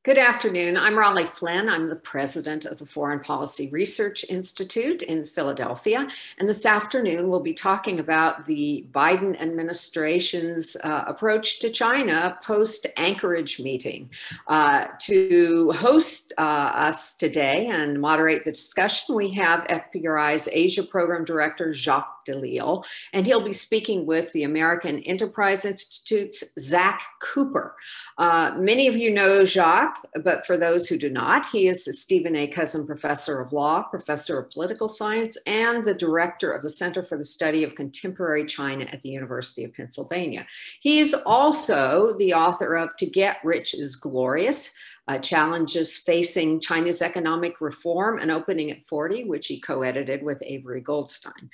Good afternoon. I'm Raleigh Flynn. I'm the president of the Foreign Policy Research Institute in Philadelphia. And this afternoon, we'll be talking about the Biden administration's approach to China post-Anchorage meeting. To host us today and moderate the discussion, we have FPRI's Asia Program Director, Jacques deLisle, and he'll be speaking with the American Enterprise Institute's Zack. Many of you know Jacques, but for those who do not, he is the Stephen A. Cousin Professor of Law, Professor of Political Science, and the Director of the Center for the Study of Contemporary China at the University of Pennsylvania. He is also the author of To Get Rich is Glorious, Challenges Facing China's Economic Reform and Opening at 40, which he co-edited with Avery Goldstein.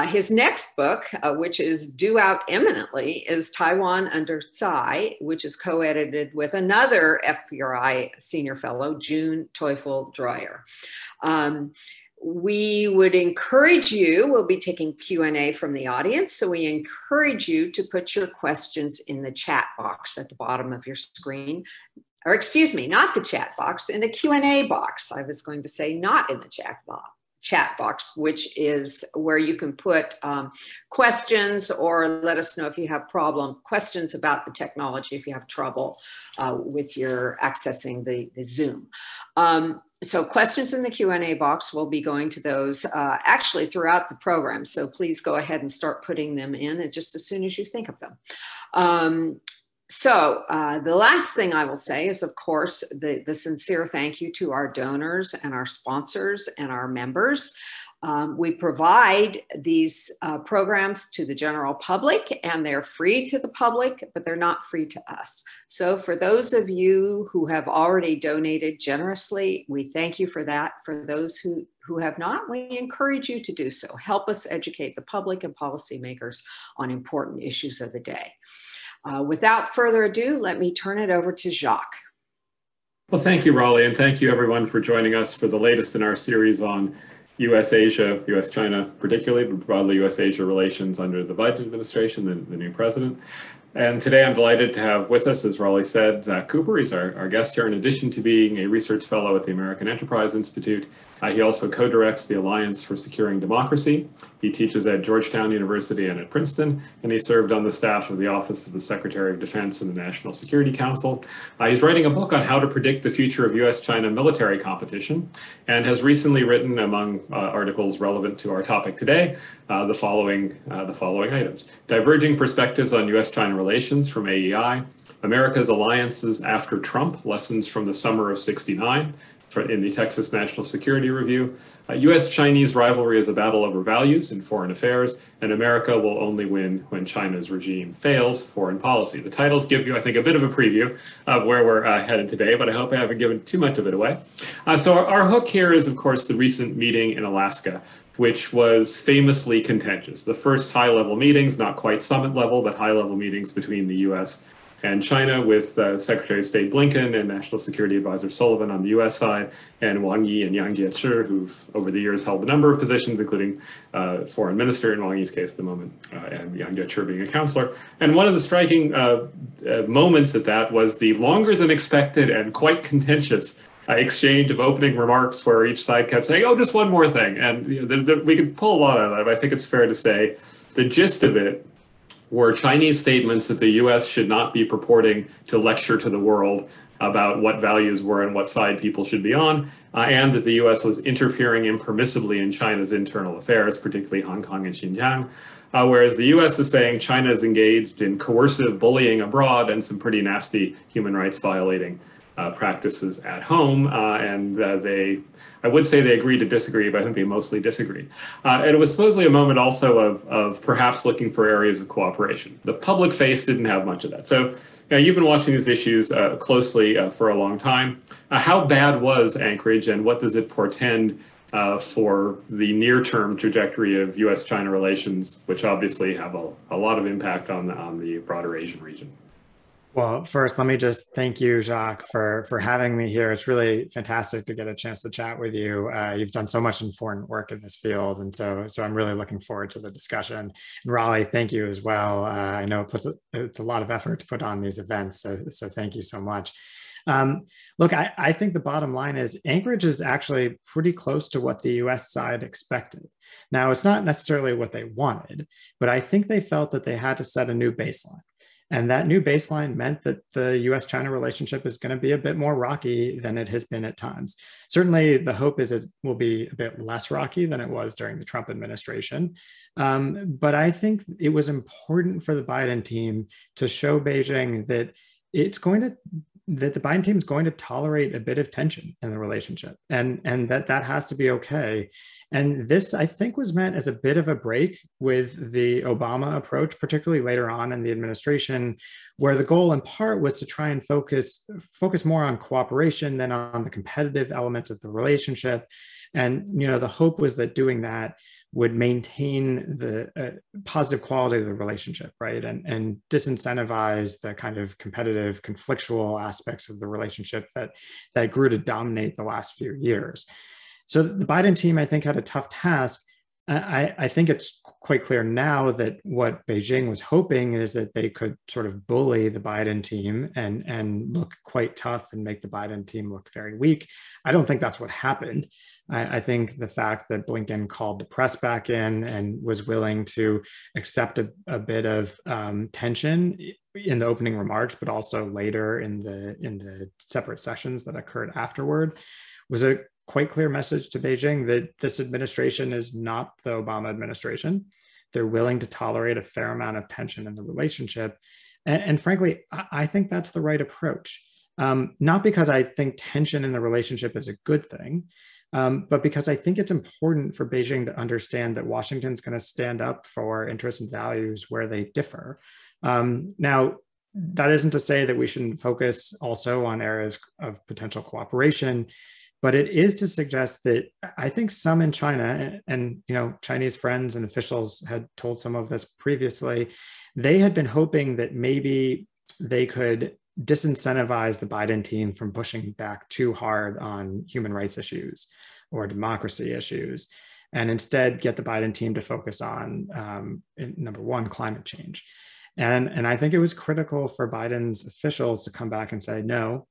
His next book, which is due out imminently, is Taiwan Under Tsai, which is co-edited with another FPRI senior fellow, June Teufel-Dreyer. We would encourage you, we'll be taking Q&A from the audience, so we encourage you to put your questions in the chat box at the bottom of your screen. Or excuse me, not the chat box, in the Q&A box. I was going to say not in the chat box, which is where you can put questions or let us know if you have questions about the technology, if you have trouble with your accessing the Zoom. So questions in the Q&A box, will be going to those actually throughout the program. So please go ahead and start putting them in just as soon as you think of them. So the last thing I will say is, of course, the sincere thank you to our donors and our sponsors and our members. We provide these programs to the general public, and they're free to the public, but they're not free to us. So for those of you who have already donated generously, we thank you for that. For those who have not, we encourage you to do so. Help us educate the public and policymakers on important issues of the day. Without further ado, let me turn it over to Jacques. Well, thank you, Raleigh, and thank you everyone for joining us for the latest in our series on U.S.-Asia, U.S.-China particularly, but broadly U.S.-Asia relations under the Biden administration, the new president. And today I'm delighted to have with us, as Raleigh said, Zack Cooper. He's our guest here. In addition to being a research fellow at the American Enterprise Institute, he also co-directs the Alliance for Securing Democracy. He teaches at Georgetown University and at Princeton, and he served on the staff of the Office of the Secretary of Defense and the National Security Council. He's writing a book on how to predict the future of U.S.-China military competition, and has recently written, among articles relevant to our topic today, the following items: Diverging Perspectives on U.S.-China Relations from AEI, America's Alliances After Trump, Lessons from the Summer of '69, in the Texas National Security Review, U.S.-Chinese Rivalry as a Battle Over Values in Foreign Affairs, and America Will Only Win When China's Regime Fails, Foreign Policy. The titles give you, I think, a bit of a preview of where we're headed today, but I hope I haven't given too much of it away. So our hook here is, of course, the recent meeting in Alaska, which was famously contentious. The first high-level meetings, not quite summit level, but high-level meetings between the U.S. and China, with Secretary of State Blinken and National Security Advisor Sullivan on the U.S. side, and Wang Yi and Yang Jiechi, who've over the years held a number of positions, including foreign minister in Wang Yi's case at the moment, and Yang Jiechi being a counselor. And one of the striking moments at that was the longer than expected and quite contentious exchange of opening remarks, where each side kept saying, "Oh, just one more thing." And we could pull a lot out of that, but I think it's fair to say the gist of it were Chinese statements that the U.S. should not be purporting to lecture to the world about what values were and what side people should be on, and that the U.S. was interfering impermissibly in China's internal affairs, particularly Hong Kong and Xinjiang, whereas the U.S. is saying China is engaged in coercive bullying abroad and some pretty nasty human rights violating practices at home, and I would say they agreed to disagree, but I think they mostly disagreed. And it was supposedly a moment also of perhaps looking for areas of cooperation. The public face didn't have much of that. So you've been watching these issues closely for a long time. How bad was Anchorage, and what does it portend for the near-term trajectory of U.S.-China relations, which obviously have a lot of impact on the broader Asian region? Well, first, let me just thank you, Jacques, for having me here. It's really fantastic to get a chance to chat with you. You've done so much important work in this field, and so I'm really looking forward to the discussion. And Raleigh, thank you as well. I know it's a lot of effort to put on these events, so thank you so much. Look, I think the bottom line is Anchorage is actually pretty close to what the US side expected. Now, it's not necessarily what they wanted, but I think they felt that they had to set a new baseline. And that new baseline meant that the US China relationship is going to be a bit more rocky than it has been at times. Certainly, the hope is it will be a bit less rocky than it was during the Trump administration. But I think it was important for the Biden team to show Beijing that the Biden team is going to tolerate a bit of tension in the relationship, and that has to be okay. And this, I think, was meant as a bit of a break with the Obama approach, particularly later on in the administration, where the goal in part was to try and focus more on cooperation than on the competitive elements of the relationship. And the hope was that doing that would maintain the positive quality of the relationship, right? And disincentivize the kind of competitive, conflictual aspects of the relationship that grew to dominate the last few years. So the Biden team, I think, had a tough task. I think it's quite clear now that what Beijing was hoping is that they could sort of bully the Biden team and look quite tough and make the Biden team look very weak. I don't think that's what happened. I think the fact that Blinken called the press back in and was willing to accept a bit of tension in the opening remarks, but also later in the separate sessions that occurred afterward, was a quite clear message to Beijing that this administration is not the Obama administration. They're willing to tolerate a fair amount of tension in the relationship. And frankly, I think that's the right approach. Not because I think tension in the relationship is a good thing, but because I think it's important for Beijing to understand that Washington's going to stand up for interests and values where they differ. Now, that isn't to say that we shouldn't focus also on areas of potential cooperation, but it is to suggest that I think some in China, and Chinese friends and officials had told some of this previously, they had been hoping that maybe they could disincentivize the Biden team from pushing back too hard on human rights issues or democracy issues, and instead get the Biden team to focus on, number one, climate change. And I think it was critical for Biden's officials to come back and say, no,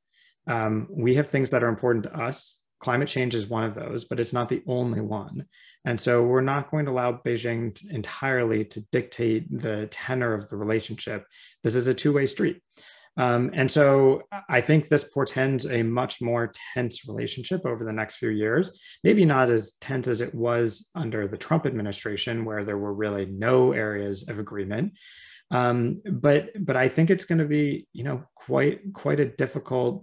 we have things that are important to us. Climate change is one of those, but it's not the only one. And so we're not going to allow Beijing entirely to dictate the tenor of the relationship. This is a two-way street. And so I think this portends a much more tense relationship over the next few years, maybe not as tense as it was under the Trump administration, where there were really no areas of agreement. But I think it's going to be, quite a difficult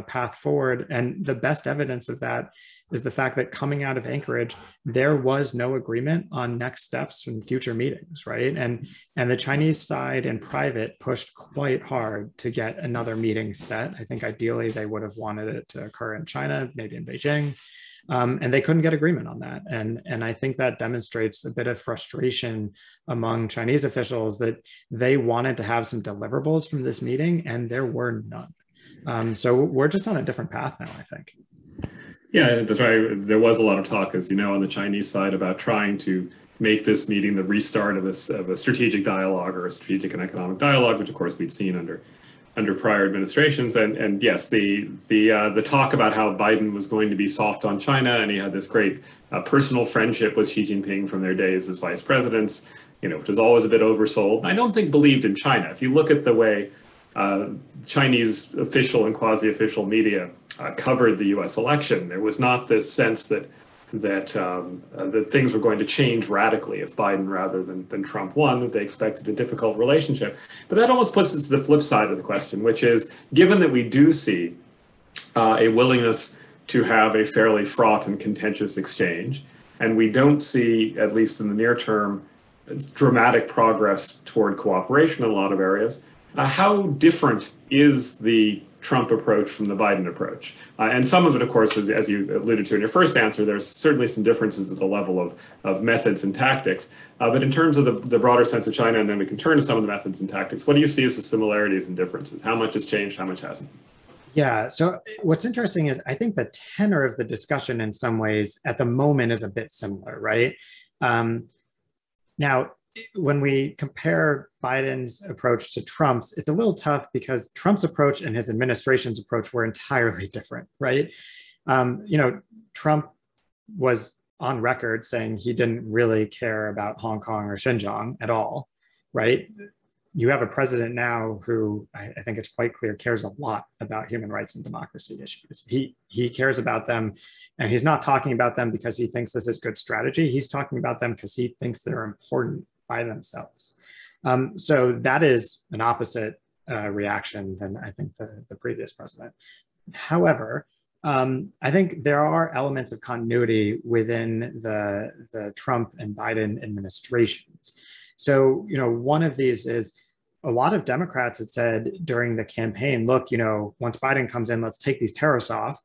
path forward. And the best evidence of that is the fact that coming out of Anchorage, there was no agreement on next steps and future meetings, right? And the Chinese side in private pushed quite hard to get another meeting set. I think ideally they would have wanted it to occur in China, maybe in Beijing. And they couldn't get agreement on that. And I think that demonstrates a bit of frustration among Chinese officials that they wanted to have some deliverables from this meeting, and there were none. So we're just on a different path now, I think. Yeah, that's right. There was a lot of talk, as you know, on the Chinese side about trying to make this meeting the restart of a strategic dialogue or a strategic and economic dialogue, which of course we'd seen under prior administrations. And yes, the talk about how Biden was going to be soft on China, and he had this great personal friendship with Xi Jinping from their days as vice presidents, which was always a bit oversold. I don't think believed in China. If you look at the way Chinese official and quasi-official media covered the U.S. election, there was not this sense that things were going to change radically if Biden rather than Trump won, that they expected a difficult relationship. But that almost puts us to the flip side of the question, which is, given that we do see a willingness to have a fairly fraught and contentious exchange, and we don't see, at least in the near term, dramatic progress toward cooperation in a lot of areas, how different is the Trump approach from the Biden approach? And some of it, of course, as you alluded to in your first answer, there's certainly some differences at the level of methods and tactics. But in terms of the broader sense of China, and then we can turn to some of the methods and tactics, what do you see as the similarities and differences? How much has changed, how much hasn't? Yeah, so what's interesting is I think the tenor of the discussion in some ways at the moment is a bit similar, right? Now, when we compare Biden's approach to Trump's, it's a little tough because Trump's approach and his administration's approach were entirely different, right? Trump was on record saying he didn't really care about Hong Kong or Xinjiang at all, right? You have a president now who I think it's quite clear cares a lot about human rights and democracy issues. He cares about them, and he's not talking about them because he thinks this is good strategy. He's talking about them because he thinks they're important by themselves. So that is an opposite reaction than I think the previous president. However, I think there are elements of continuity within the Trump and Biden administrations. So, one of these is a lot of Democrats had said during the campaign, look, once Biden comes in, let's take these tariffs off.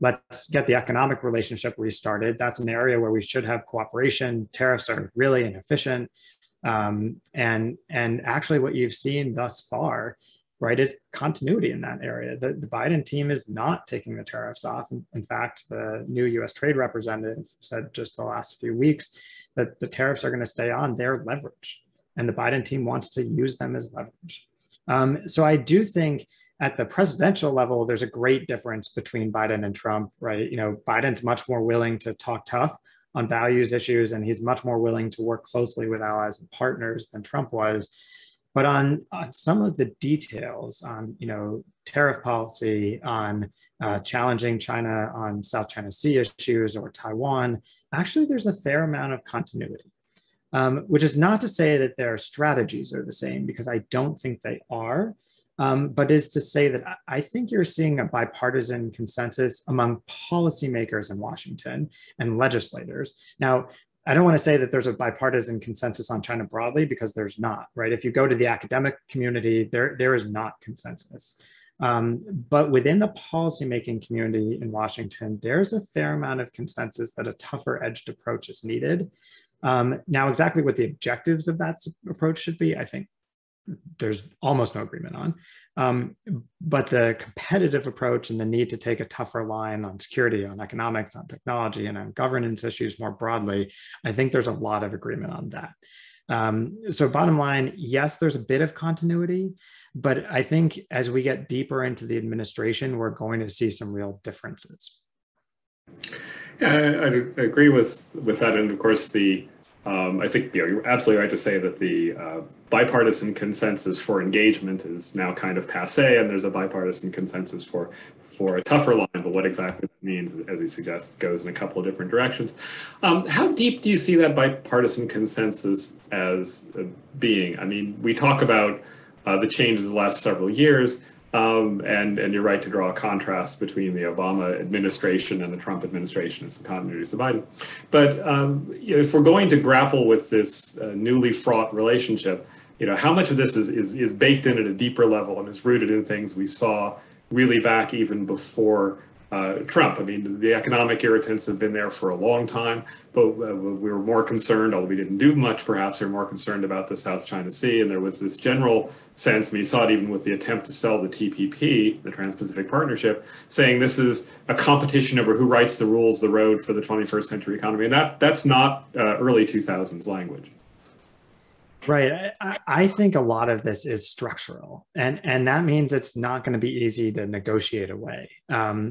Let's get the economic relationship restarted. That's an area where we should have cooperation. Tariffs are really inefficient. And actually what you've seen thus far, right, is continuity in that area. The Biden team is not taking the tariffs off. In fact, the new U.S. trade representative said just the last few weeks that the tariffs are going to stay on their leverage, and the Biden team wants to use them as leverage. So I do think at the presidential level, there's a great difference between Biden and Trump, right? Biden's much more willing to talk tough on values issues, and he's much more willing to work closely with allies and partners than Trump was. But on some of the details on, tariff policy, on challenging China on South China Sea issues or Taiwan, actually there's a fair amount of continuity, which is not to say that their strategies are the same, because I don't think they are, but is to say that I think you're seeing a bipartisan consensus among policymakers in Washington and legislators. Now, I don't want to say that there's a bipartisan consensus on China broadly, because there's not, right? If you go to the academic community, there is not consensus. But within the policymaking community in Washington, there's a fair amount of consensus that a tougher edged approach is needed. Now, exactly what the objectives of that approach should be, I think there's almost no agreement on. But the competitive approach and the need to take a tougher line on security, on economics, on technology, and on governance issues more broadly, I think there's a lot of agreement on that. So bottom line, yes, there's a bit of continuity, but I think as we get deeper into the administration, we're going to see some real differences. Yeah, I agree with that. And of course, I think you're absolutely right to say that the bipartisan consensus for engagement is now kind of passé, and there's a bipartisan consensus for a tougher line. But what exactly that means, as we suggest, goes in a couple of different directions. How deep do you see that bipartisan consensus as being? I mean, we talk about the changes of the last several years. And you're right to draw a contrast between the Obama administration and the Trump administration and some continuities to Biden. But if we're going to grapple with this newly fraught relationship, how much of this is baked in at a deeper level and is rooted in things we saw really back even before Trump? I mean, the economic irritants have been there for a long time, but we were more concerned, although we didn't do much perhaps, we were more concerned about the South China Sea, and there was this general sense, and you saw it even with the attempt to sell the TPP, the Trans-Pacific Partnership, saying this is a competition over who writes the rules, the road for the 21st century economy, and that's not early 2000s language. Right. I think a lot of this is structural, and that means it's not going to be easy to negotiate away,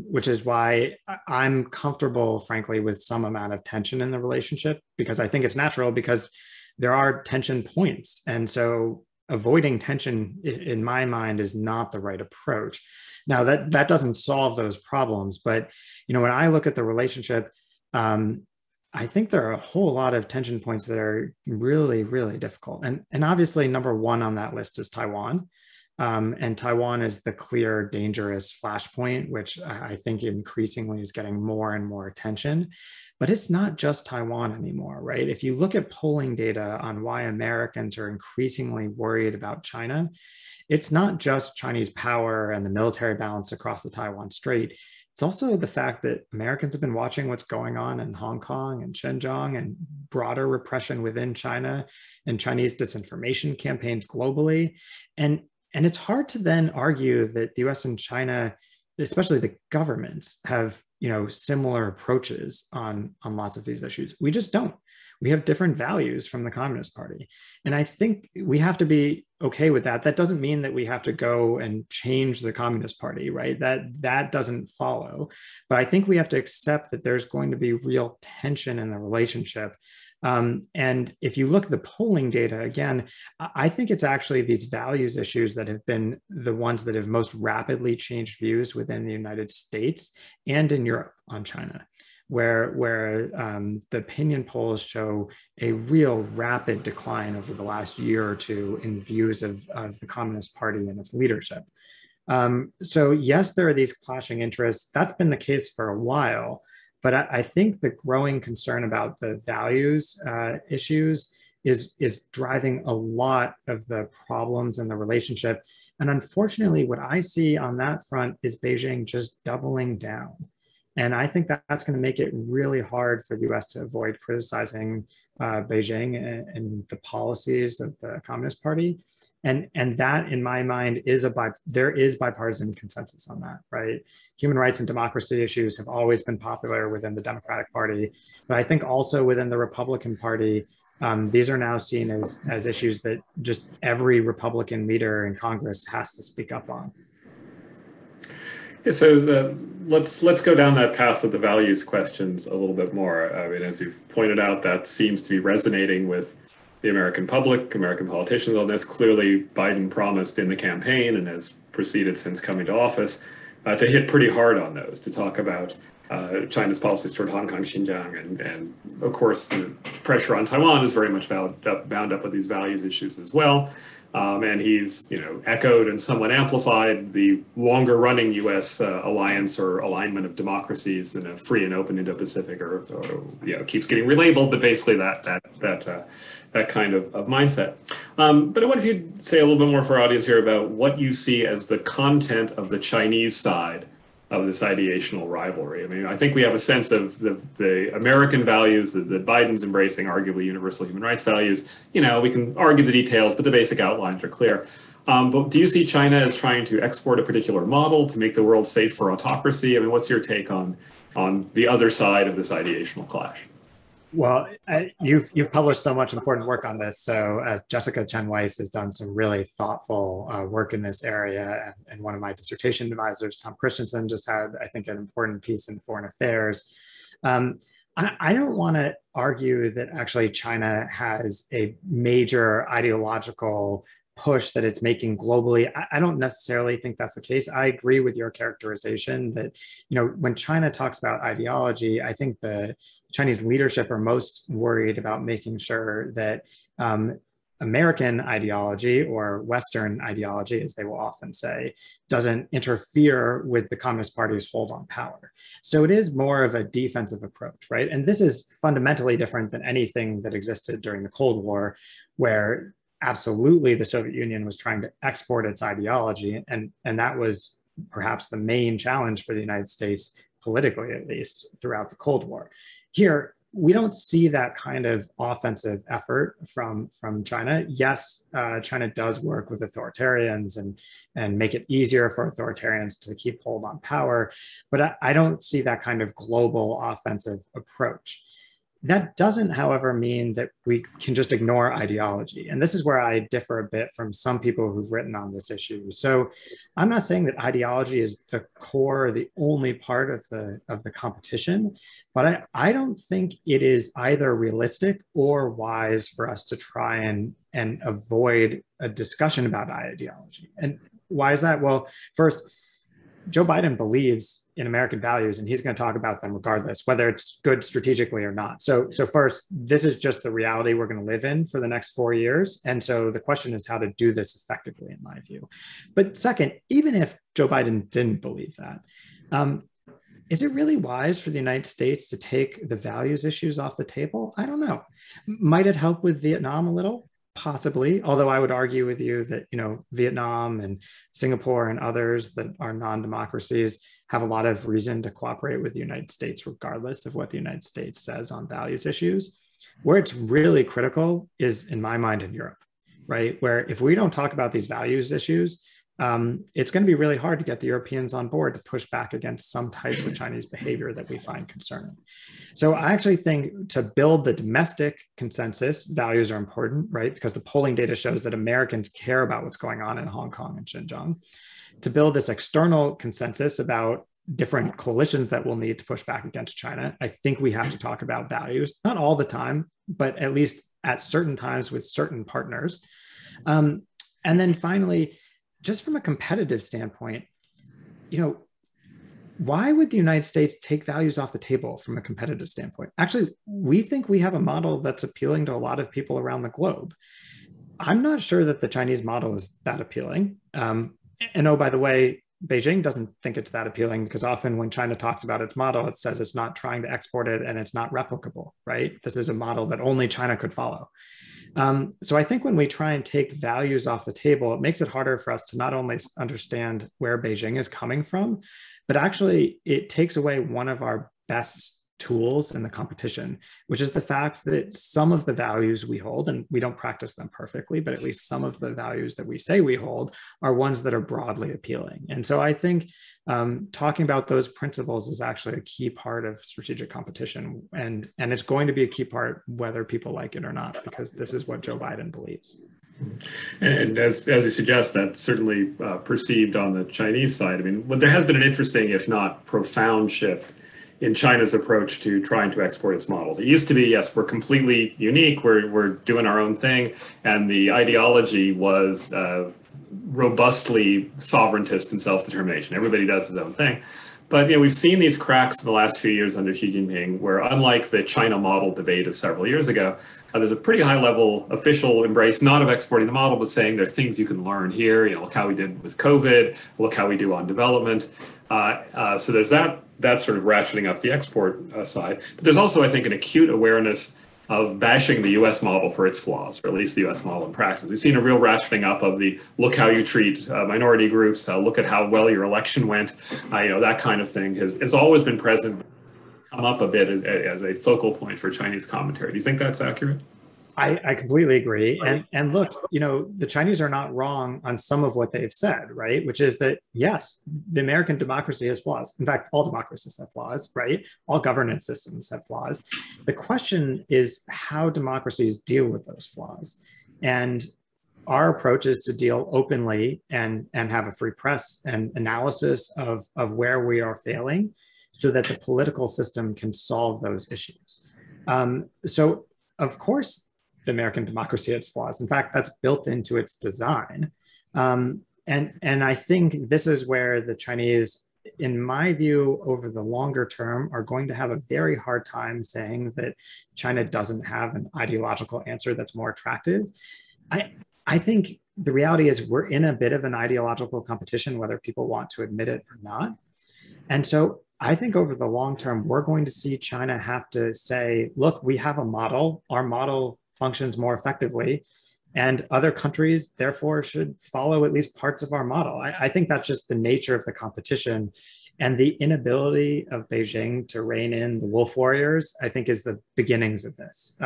which is why I'm comfortable, frankly, with some amount of tension in the relationship, because I think it's natural, because there are tension points. And so avoiding tension, in my mind, is not the right approach. Now, that doesn't solve those problems. But, when I look at the relationship, I think there are a whole lot of tension points that are really, really difficult. And obviously, number one on that list is Taiwan. And Taiwan is the clear, dangerous flashpoint, which I think increasingly is getting more and more attention. But it's not just Taiwan anymore, right? If you look at polling data on why Americans are increasingly worried about China, it's not just Chinese power and the military balance across the Taiwan Strait. It's also the fact that Americans have been watching what's going on in Hong Kong and Xinjiang, and broader repression within China, and Chinese disinformation campaigns globally. And it's hard to then argue that the US and China especially the governments, have similar approaches on lots of these issues. We just don't. We have different values from the Communist Party. And I think we have to be okay with that. That doesn't mean that we have to go and change the Communist Party, right? That doesn't follow. But I think we have to accept that there's going to be real tension in the relationship. And if you look at the polling data, again, I think it's actually these values issues that have been the ones that have most rapidly changed views within the United States and in Europe on China, where the opinion polls show a real rapid decline over the last year or two in views of the Communist Party and its leadership. So yes, there are these clashing interests. That's been the case for a while. But I think the growing concern about the values issues is driving a lot of the problems in the relationship. And unfortunately, what I see on that front is Beijing just doubling down. And I think that's going to make it really hard for the US to avoid criticizing Beijing and the policies of the Communist Party. And that, in my mind, there is bipartisan consensus on that, right? Human rights and democracy issues have always been popular within the Democratic Party, but I think also within the Republican Party, these are now seen as issues that just every Republican leader in Congress has to speak up on. Yeah, so let's go down that path of the values questions a little bit more. I mean, as you've pointed out, that seems to be resonating with the American public, American politicians on this. Clearly, Biden promised in the campaign and has proceeded since coming to office to hit pretty hard on those, to talk about China's policies toward Hong Kong, Xinjiang, and of course, the pressure on Taiwan is very much bound up with these values issues as well. And he's, echoed and somewhat amplified the longer-running U.S. alliance or alignment of democracies in a free and open Indo-Pacific, or keeps getting relabeled, but basically that kind of mindset. But I wonder if you'd say a little bit more for our audience here about what you see as the content of the Chinese side of this ideational rivalry. I mean, I think we have a sense of the American values that Biden's embracing, arguably universal human rights values. We can argue the details, but the basic outlines are clear. But do you see China as trying to export a particular model to make the world safe for autocracy? I mean, what's your take on the other side of this ideational clash? Well, you've published so much important work on this. So Jessica Chen Weiss has done some really thoughtful work in this area. And one of my dissertation advisors, Tom Christensen, just had, I think, an important piece in Foreign Affairs. I don't want to argue that actually China has a major ideological push that it's making globally. I don't necessarily think that's the case. I agree with your characterization that, when China talks about ideology, I think the Chinese leadership are most worried about making sure that American ideology, or Western ideology, as they will often say, doesn't interfere with the Communist Party's hold on power. So it is more of a defensive approach, right? And this is fundamentally different than anything that existed during the Cold War, where absolutely the Soviet Union was trying to export its ideology, and that was perhaps the main challenge for the United States, politically at least, throughout the Cold War. Here, we don't see that kind of offensive effort from China. Yes, China does work with authoritarians and make it easier for authoritarians to keep hold on power, but I don't see that kind of global offensive approach. That doesn't, however, mean that we can just ignore ideology. And this is where I differ a bit from some people who've written on this issue. So I'm not saying that ideology is the core, the only part of the competition, but I don't think it is either realistic or wise for us to try and avoid a discussion about ideology. And why is that? Well, first, Joe Biden believes in American values, and he's going to talk about them regardless, whether it's good strategically or not. So first, this is just the reality we're going to live in for the next 4 years. And so the question is how to do this effectively, in my view. But second, even if Joe Biden didn't believe that, is it really wise for the United States to take the values issues off the table? I don't know. Might it help with Vietnam a little? Possibly, although I would argue with you that, Vietnam and Singapore and others that are non-democracies have a lot of reason to cooperate with the United States, regardless of what the United States says on values issues. Where it's really critical is, in my mind, in Europe, right? Where if we don't talk about these values issues, it's going to be really hard to get the Europeans on board to push back against some types of Chinese behavior that we find concerning. So I actually think to build the domestic consensus, values are important, right? Because the polling data shows that Americans care about what's going on in Hong Kong and Xinjiang. To build this external consensus about different coalitions that we'll need to push back against China, I think we have to talk about values, not all the time, but at least at certain times with certain partners. And then finally, just from a competitive standpoint, why would the United States take values off the table from a competitive standpoint? Actually, we think we have a model that's appealing to a lot of people around the globe. I'm not sure that the Chinese model is that appealing. And oh, by the way, Beijing doesn't think it's that appealing because often when China talks about its model, it says it's not trying to export it and it's not replicable, right? This is a model that only China could follow. So I think when we try and take values off the table, it makes it harder for us to not only understand where Beijing is coming from, but actually it takes away one of our best tools in the competition, which is the fact that some of the values we hold, and we don't practice them perfectly, but at least some of the values that we say we hold are ones that are broadly appealing. And so I think talking about those principles is actually a key part of strategic competition. And it's going to be a key part whether people like it or not, because this is what Joe Biden believes. And as you suggest, that's certainly perceived on the Chinese side. I mean, there has been an interesting, if not profound, shift in China's approach to trying to export its models. It used to be, yes, we're completely unique, we're doing our own thing, and the ideology was robustly sovereigntist and self-determination. Everybody does his own thing. But we've seen these cracks in the last few years under Xi Jinping, where unlike the China model debate of several years ago, there's a pretty high-level official embrace, not of exporting the model, but saying there are things you can learn here. Look how we did with COVID. Look how we do on development. So there's that sort of ratcheting up the export side. But there's also, I think, an acute awareness of bashing the U.S. model for its flaws, or at least the U.S. model in practice. We've seen a real ratcheting up of the look how you treat minority groups, look at how well your election went, that kind of thing has always been present, come up a bit as a focal point for Chinese commentary. Do you think that's accurate? I completely agree. And look, the Chinese are not wrong on some of what they've said, right? Which is that, yes, the American democracy has flaws. In fact, all democracies have flaws, right? All governance systems have flaws. The question is how democracies deal with those flaws. And our approach is to deal openly and have a free press and analysis of where we are failing so that the political system can solve those issues. So, of course, the American democracy has flaws. In fact, that's built into its design. And I think this is where the Chinese, in my view, over the longer term, are going to have a very hard time saying that China doesn't have an ideological answer that's more attractive. I think the reality is we're in a bit of an ideological competition, whether people want to admit it or not. And so I think over the long term, we're going to see China have to say, look, we have a model, our model functions more effectively, and other countries therefore should follow at least parts of our model. I think that's just the nature of the competition, and the inability of Beijing to rein in the wolf warriors, I think, is the beginnings of this.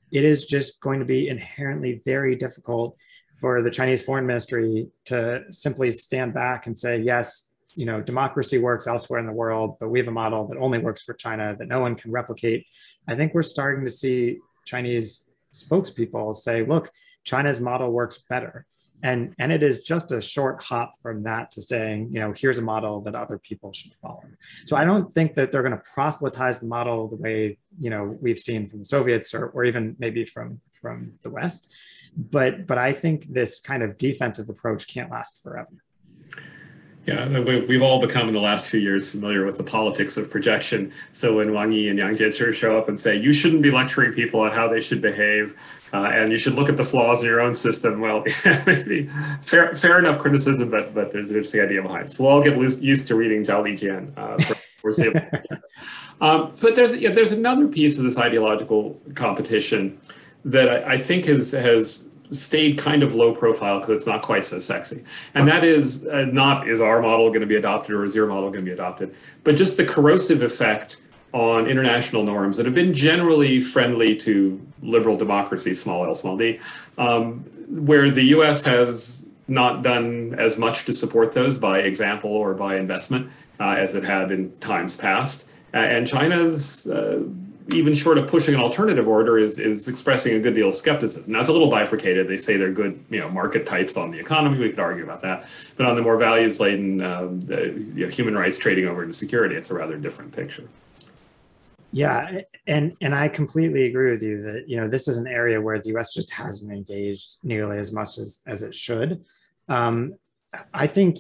It is just going to be inherently very difficult for the Chinese foreign ministry to simply stand back and say, yes, democracy works elsewhere in the world, but we have a model that only works for China that no one can replicate. I think we're starting to see Chinese spokespeople say, look, China's model works better. And it is just a short hop from that to saying, here's a model that other people should follow. So I don't think that they're going to proselytize the model the way, we've seen from the Soviets or even maybe from the West. But I think this kind of defensive approach can't last forever. Yeah, we've all become in the last few years familiar with the politics of projection. So when Wang Yi and Yang Jiechi show up and say, you shouldn't be lecturing people on how they should behave, and you should look at the flaws in your own system, well, maybe fair enough criticism, but there's an interesting idea behind it. So we'll all get used to reading Zhao Lijian for foreseeable. But there's another piece of this ideological competition that I think has stayed kind of low profile because it's not quite so sexy. And that is not, is our model going to be adopted or is your model going to be adopted, but just the corrosive effect on international norms that have been generally friendly to liberal democracy, small l, small d, where the U.S. has not done as much to support those by example or by investment as it had in times past. And China's, even short of pushing an alternative order, is expressing a good deal of skepticism. Now, it's a little bifurcated. They say they're good, market types on the economy. We could argue about that. But on the more values-laden human rights trading over into security, it's a rather different picture. Yeah, and I completely agree with you that this is an area where the U.S. just hasn't engaged nearly as much as it should. I think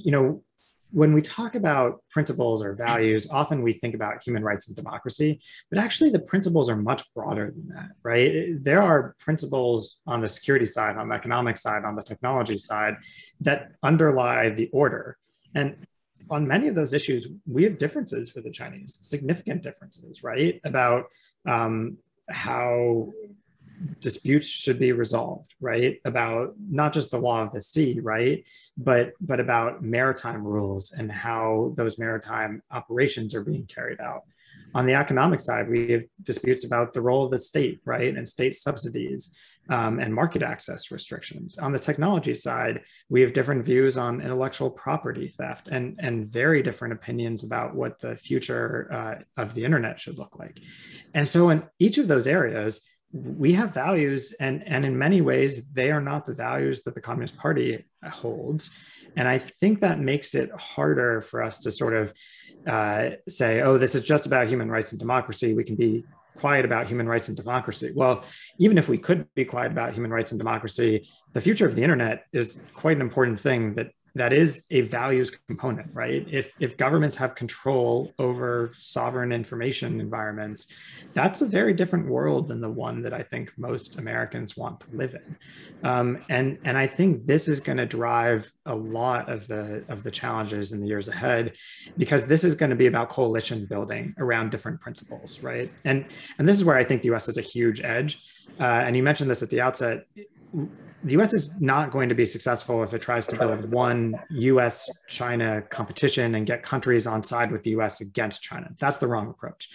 when we talk about principles or values, often we think about human rights and democracy, but actually the principles are much broader than that, right? There are principles on the security side, on the economic side, on the technology side that underlie the order. And on many of those issues, we have differences with the Chinese, significant differences, right? About how disputes should be resolved, right? About not just the law of the sea, right? But about maritime rules and how those maritime operations are being carried out. On the economic side, we have disputes about the role of the state, right? And state subsidies and market access restrictions. On the technology side, we have different views on intellectual property theft and very different opinions about what the future of the internet should look like. And so in each of those areas, we have values, and in many ways, they are not the values that the Communist Party holds. And I think that makes it harder for us to sort of say, oh, this is just about human rights and democracy. We can be quiet about human rights and democracy. Well, even if we could be quiet about human rights and democracy, the future of the internet is quite an important thing that is a values component, right? If governments have control over sovereign information environments, that's a very different world than the one that I think most Americans want to live in. And I think this is going to drive a lot of the challenges in the years ahead, because this is going to be about coalition building around different principles, right? And this is where I think the US has a huge edge. And you mentioned this at the outset. The US is not going to be successful if it tries to build one U.S. China competition and get countries on side with the US against China. That's the wrong approach.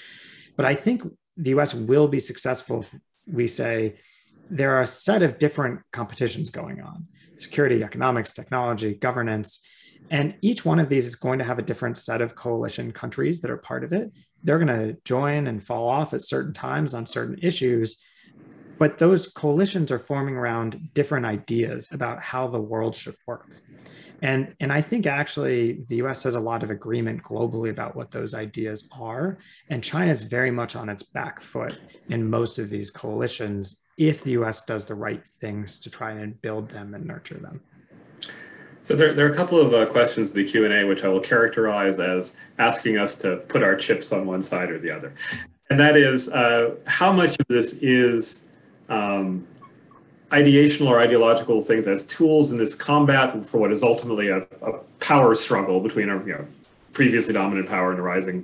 But I think the US will be successful if we say there are a set of different competitions going on: security, economics, technology, governance. And each one of these is going to have a different set of coalition countries that are part of it. They're going to join and fall off at certain times on certain issues. But those coalitions are forming around different ideas about how the world should work. And I think actually the US has a lot of agreement globally about what those ideas are. And China is very much on its back foot in most of these coalitions if the US does the right things to try and build them and nurture them. So there are a couple of questions in the Q&A which I will characterize as asking us to put our chips on one side or the other. And that is, how much of this is ideational or ideological things as tools in this combat for what is ultimately a power struggle between a previously dominant power and a rising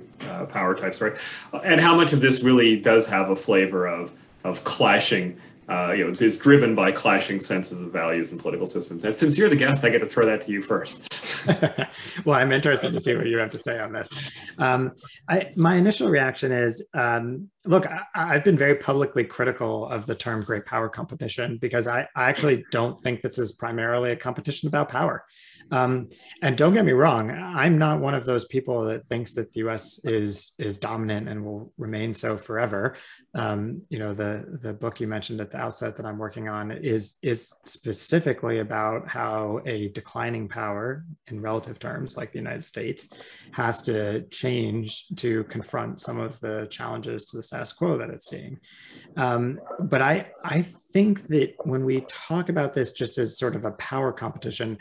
power types, right? And how much of this really does have a flavor of clashing, is driven by clashing senses of values and political systems. And since you're the guest, I get to throw that to you first. Well, I'm interested to see what you have to say on this. My initial reaction is, look, I've been very publicly critical of the term great power competition because I actually don't think this is primarily a competition about power. And don't get me wrong, I'm not one of those people that thinks that the US is dominant and will remain so forever. The book you mentioned at the outset that I'm working on is specifically about how a declining power in relative terms, like the United States, has to change to confront some of the challenges to the status quo that it's seeing. But I think that when we talk about this just as sort of a power competition,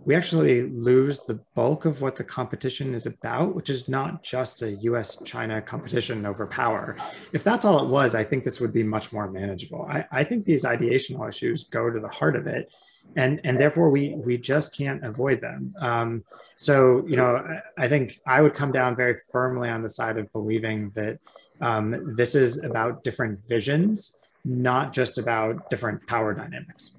we actually lose the bulk of what the competition is about, which is not just a U.S. China competition over power. If that's all it was, I think this would be much more manageable. I think these ideational issues go to the heart of it, and therefore we just can't avoid them. I think I would come down very firmly on the side of believing that this is about different visions, not just about different power dynamics.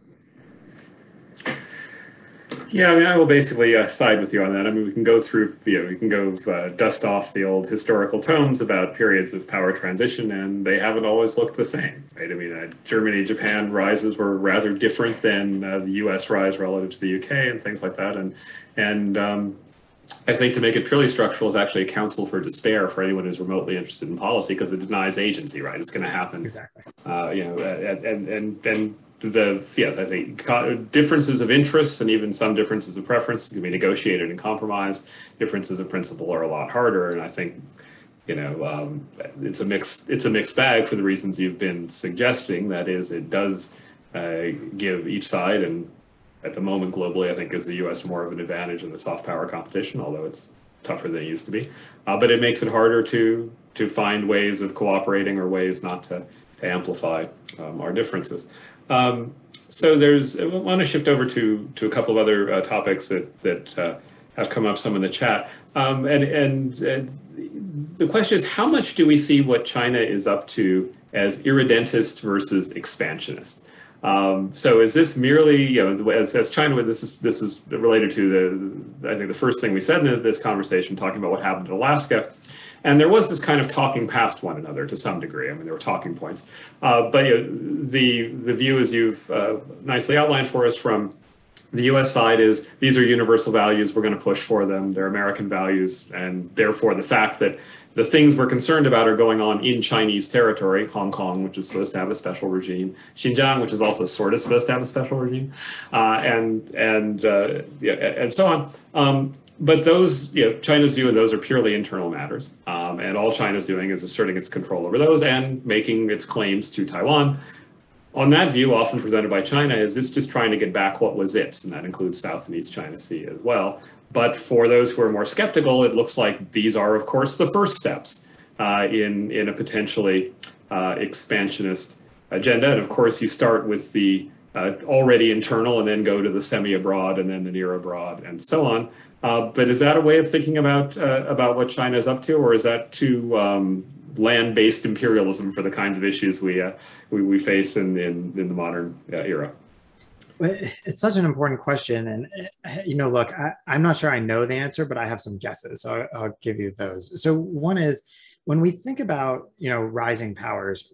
Yeah, I mean, I will basically side with you on that. I mean, we can go through, we can go dust off the old historical tomes about periods of power transition, and they haven't always looked the same, right? I mean, Germany, Japan rises were rather different than the U.S. rise relative to the U.K. and things like that, and I think to make it purely structural is actually a counsel for despair for anyone who's remotely interested in policy, because it denies agency, right? It's going to happen. Exactly. I think differences of interests and even some differences of preference can be negotiated and compromised. Differences of principle are a lot harder, and I think it's a mixed bag for the reasons you've been suggesting. That is, it does give each side, and at the moment globally, I think gives the U.S. more of an advantage in the soft power competition, although it's tougher than it used to be. But it makes it harder to find ways of cooperating or ways not to amplify our differences. So I want to shift over to a couple of other topics that have come up some in the chat. And the question is, how much do we see what China is up to as irredentist versus expansionist? So is this merely, as China, this is related to I think the first thing we said in this conversation, talking about what happened in Alaska. And there was this kind of talking past one another to some degree. I mean, there were talking points. But the view, as you've nicely outlined for us from the U.S. side, is these are universal values. We're going to push for them. They're American values. And therefore, the fact that the things we're concerned about are going on in Chinese territory, Hong Kong, which is supposed to have a special regime, Xinjiang, which is also sort of supposed to have a special regime, and so on. But those, China's view of those are purely internal matters, and all China's doing is asserting its control over those and making its claims to Taiwan. On that view, often presented by China, is this just trying to get back what was its, and that includes South and East China Sea as well. But for those who are more skeptical, it looks like these are, of course, the first steps in a potentially expansionist agenda. And of course, you start with the already internal and then go to the semi-abroad and then the near-abroad and so on. But is that a way of thinking about what China is up to, or is that too land-based imperialism for the kinds of issues we face in the modern era? It's such an important question. And, look, I'm not sure I know the answer, but I have some guesses. So I'll give you those. So one is, when we think about, rising powers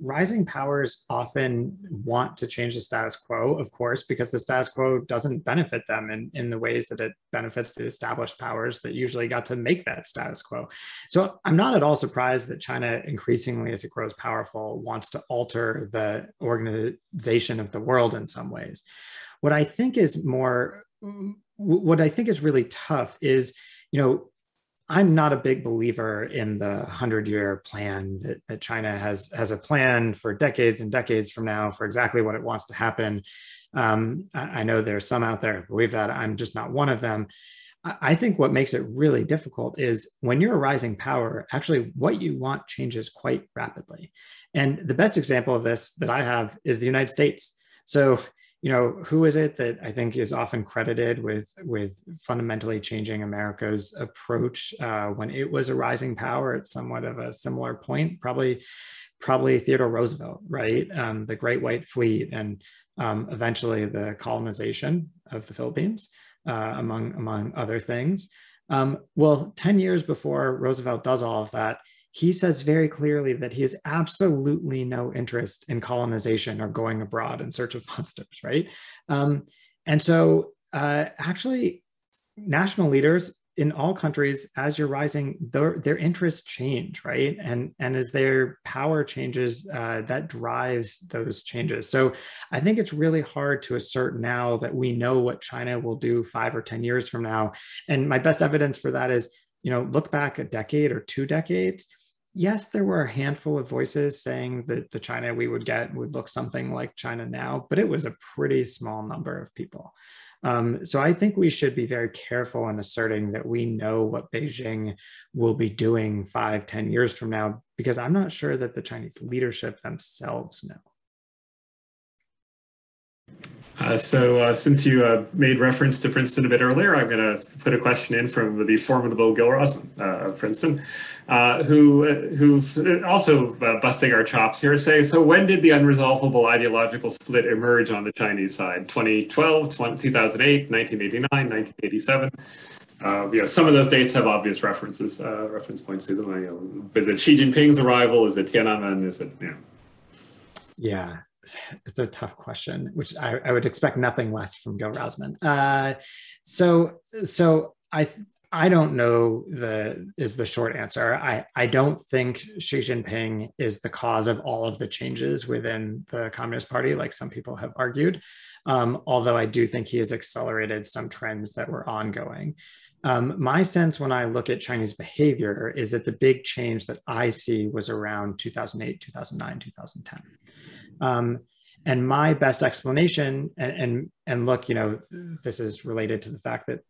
often want to change the status quo, of course, because the status quo doesn't benefit them in the ways that it benefits the established powers that usually got to make that status quo. So I'm not at all surprised that China increasingly, as it grows powerful, wants to alter the organization of the world in some ways. What I think is really tough is, I'm not a big believer in the 100-year plan that China has a plan for decades and decades from now for exactly what it wants to happen. I know there's some out there who believe that. I'm just not one of them. I think what makes it really difficult is when you're a rising power, actually what you want changes quite rapidly. And the best example of this that I have is the United States. So, who is it that I think is often credited with fundamentally changing America's approach when it was a rising power at somewhat of a similar point? Probably Theodore Roosevelt, right? The Great White Fleet and eventually the colonization of the Philippines, among other things. Well, 10 years before Roosevelt does all of that, he says very clearly that he has absolutely no interest in colonization or going abroad in search of monsters, right? And so actually, national leaders in all countries, as you're rising, their interests change, right? And as their power changes, that drives those changes. So I think it's really hard to assert now that we know what China will do 5 or 10 years from now. And my best evidence for that is, look back a decade or 2 decades. Yes, there were a handful of voices saying that the China we would get would look something like China now, but it was a pretty small number of people. So I think we should be very careful in asserting that we know what Beijing will be doing 5, 10 years from now, because I'm not sure that the Chinese leadership themselves know. Since you made reference to Princeton a bit earlier, I'm going to put a question in from the formidable Gil Rosman of Princeton, who's also busting our chops here. So when did the unresolvable ideological split emerge on the Chinese side? 2012, 2008, 1989, 1987? Some of those dates have obvious reference points to them. Is it Xi Jinping's arrival? Is it Tiananmen? Is it, Yeah, it's a tough question, which I would expect nothing less from Gil Rosman. So I don't know is the short answer. I don't think Xi Jinping is the cause of all of the changes within the Communist Party, like some people have argued, although I do think he has accelerated some trends that were ongoing. My sense when I look at Chinese behavior is that the big change that I see was around 2008, 2009, 2010. And my best explanation, and look, this is related to the fact that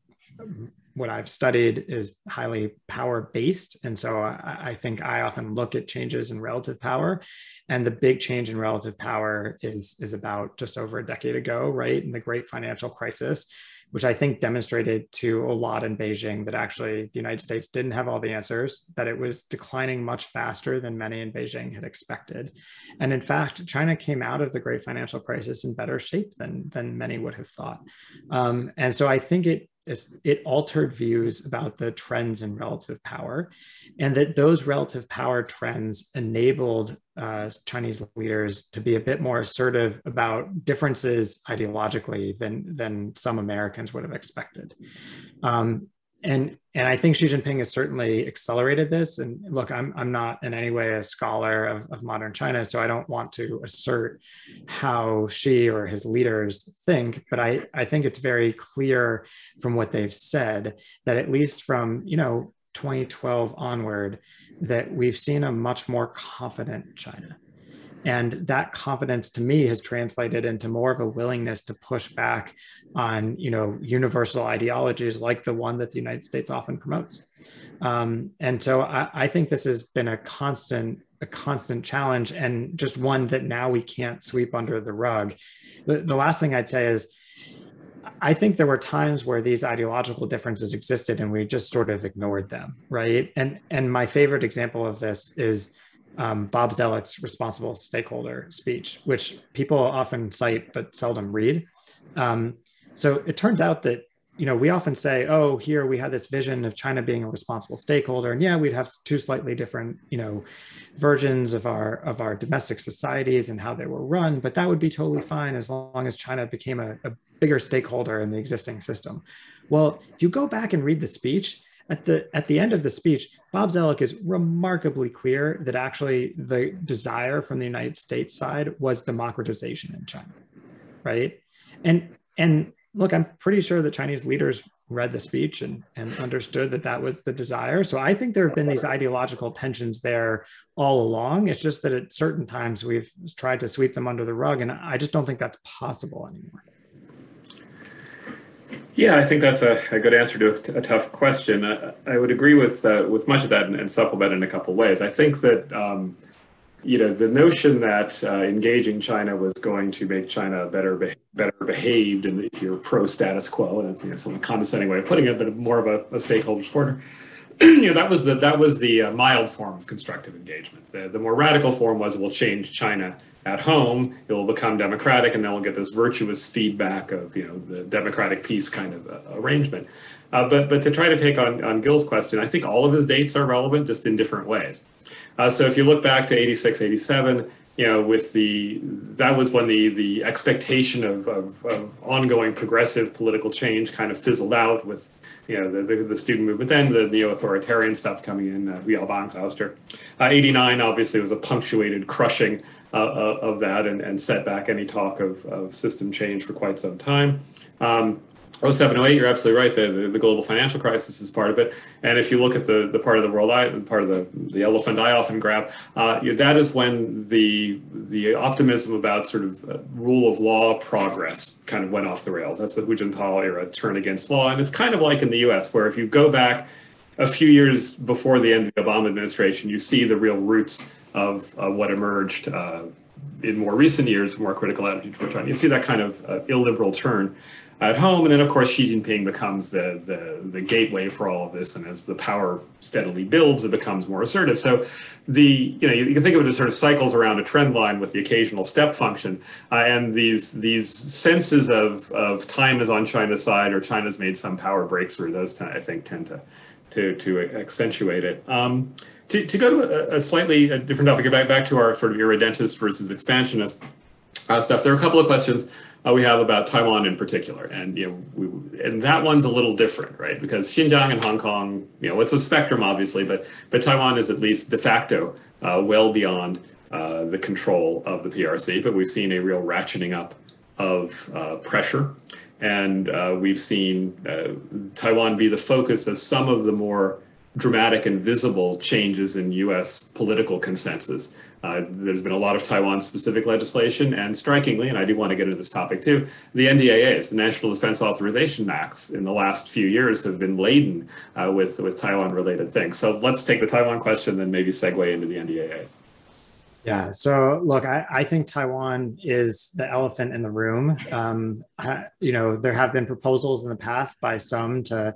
what I've studied is highly power-based. And so I think I often look at changes in relative power. And the big change in relative power is about just over a decade ago, right? In the great financial crisis, which I think demonstrated to a lot in Beijing that actually the United States didn't have all the answers, that it was declining much faster than many in Beijing had expected. And in fact, China came out of the great financial crisis in better shape than many would have thought. And so I think it altered views about the trends in relative power, and that those relative power trends enabled Chinese leaders to be a bit more assertive about differences ideologically than some Americans would have expected. And I think Xi Jinping has certainly accelerated this. And look, I'm not in any way a scholar of modern China, so I don't want to assert how Xi or his leaders think, but I think it's very clear from what they've said that at least from 2012 onward, that we've seen a much more confident China. And that confidence to me has translated into more of a willingness to push back on, universal ideologies like the one that the United States often promotes. And so I think this has been a constant challenge, and just one that now we can't sweep under the rug. The last thing I'd say is, I think there were times where these ideological differences existed and we just sort of ignored them, right? And my favorite example of this is Bob Zelek's responsible stakeholder speech, which people often cite but seldom read. So it turns out that, we often say, oh, here we had this vision of China being a responsible stakeholder. And yeah, we'd have two slightly different, versions of our domestic societies and how they were run, but that would be totally fine as long as China became a bigger stakeholder in the existing system. Well, if you go back and read the speech, at the end of the speech, Bob Zelek is remarkably clear that actually the desire from the United States side was democratization in China, right? And look, I'm pretty sure that Chinese leaders read the speech and understood that was the desire. So I think there have been these ideological tensions there all along. It's just that at certain times we've tried to sweep them under the rug, and I just don't think that's possible anymore. Yeah, I think that's a good answer to a tough question. I would agree with much of that and supplement in a couple of ways. I think that the notion that engaging China was going to make China better behaved, and if you're pro status quo, and that's some condescending way of putting it, but more of a stakeholder supporter. That was the mild form of constructive engagement. The more radical form was, we'll change China at home, it will become democratic, and then we'll get this virtuous feedback of the democratic peace kind of arrangement. But to try to take on Gil's question, I think all of his dates are relevant, just in different ways. So if you look back to 86, 87, that was when the expectation of ongoing progressive political change kind of fizzled out with the student movement, then the neo-authoritarian stuff coming in, Liaobang's ouster. 89 obviously was a punctuated crushing of that and set back any talk of system change for quite some time. 07, 08, you're absolutely right. The global financial crisis is part of it. And if you look at the part of the world, part of the elephant I often grab, that is when the optimism about sort of rule of law progress kind of went off the rails. That's the Hu Jintao era turn against law. And it's kind of like in the US, where if you go back a few years before the end of the Obama administration, you see the real roots of what emerged in more recent years, more critical attitude toward China. You see that kind of illiberal turn at home, and then of course Xi Jinping becomes the gateway for all of this, and as the power steadily builds, it becomes more assertive. So you can think of it as sort of cycles around a trend line with the occasional step function, and these senses of time is on China's side, or China's made some power breakthrough. Those I think tend to accentuate it. To go to a slightly different topic, back to our sort of irredentist versus expansionist stuff. There are a couple of questions we have about Taiwan in particular, and and that one's a little different, right? Because Xinjiang and Hong Kong, it's a spectrum, obviously, but Taiwan is at least de facto well beyond the control of the PRC. But we've seen a real ratcheting up of pressure, and we've seen Taiwan be the focus of some of the more dramatic and visible changes in U.S. political consensus. There's been a lot of Taiwan-specific legislation, and strikingly, and I do want to get into this topic too, the NDAAs, the National Defense Authorization Acts, in the last few years have been laden with Taiwan-related things. So let's take the Taiwan question, then maybe segue into the NDAAs. Yeah, so look, I think Taiwan is the elephant in the room. There have been proposals in the past by some to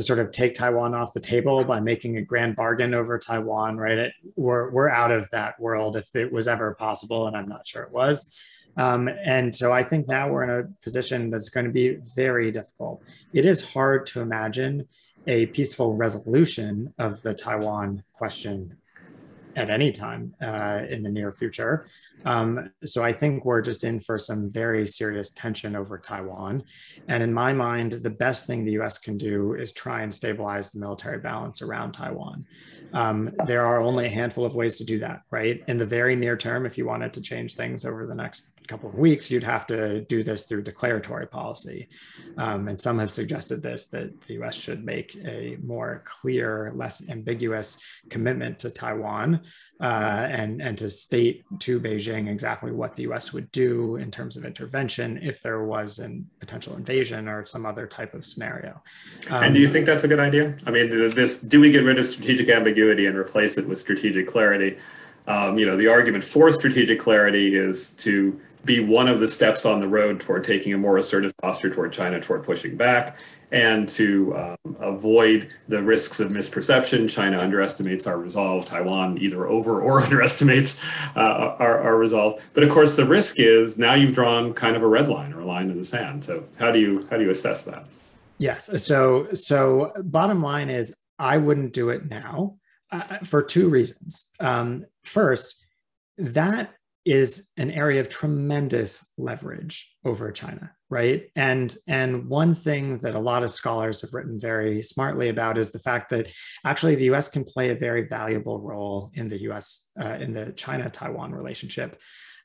sort of take Taiwan off the table by making a grand bargain over Taiwan, right? We're out of that world if it was ever possible, and I'm not sure it was. And so I think now we're in a position that's going to be very difficult. It is hard to imagine a peaceful resolution of the Taiwan question at any time in the near future. So I think we're just in for some very serious tension over Taiwan. And in my mind, the best thing the US can do is try and stabilize the military balance around Taiwan. There are only a handful of ways to do that, right? In the very near term, if you wanted to change things over the next couple of weeks, you'd have to do this through declaratory policy. And some have suggested that the US should make a more clear, less ambiguous commitment to Taiwan and to state to Beijing exactly what the US would do in terms of intervention if there was a potential invasion or some other type of scenario. And do you think that's a good idea? I mean, do we get rid of strategic ambiguity and replace it with strategic clarity? The argument for strategic clarity is to be one of the steps on the road toward taking a more assertive posture toward China, toward pushing back, and to avoid the risks of misperception. China underestimates our resolve. Taiwan either over or underestimates our resolve. But of course, the risk is now you've drawn kind of a red line or a line in the sand. So how do you assess that? Yes. So bottom line is I wouldn't do it now for two reasons. First, that is an area of tremendous leverage over China, right? And one thing that a lot of scholars have written very smartly about is the fact that actually the US can play a very valuable role in the China-Taiwan relationship.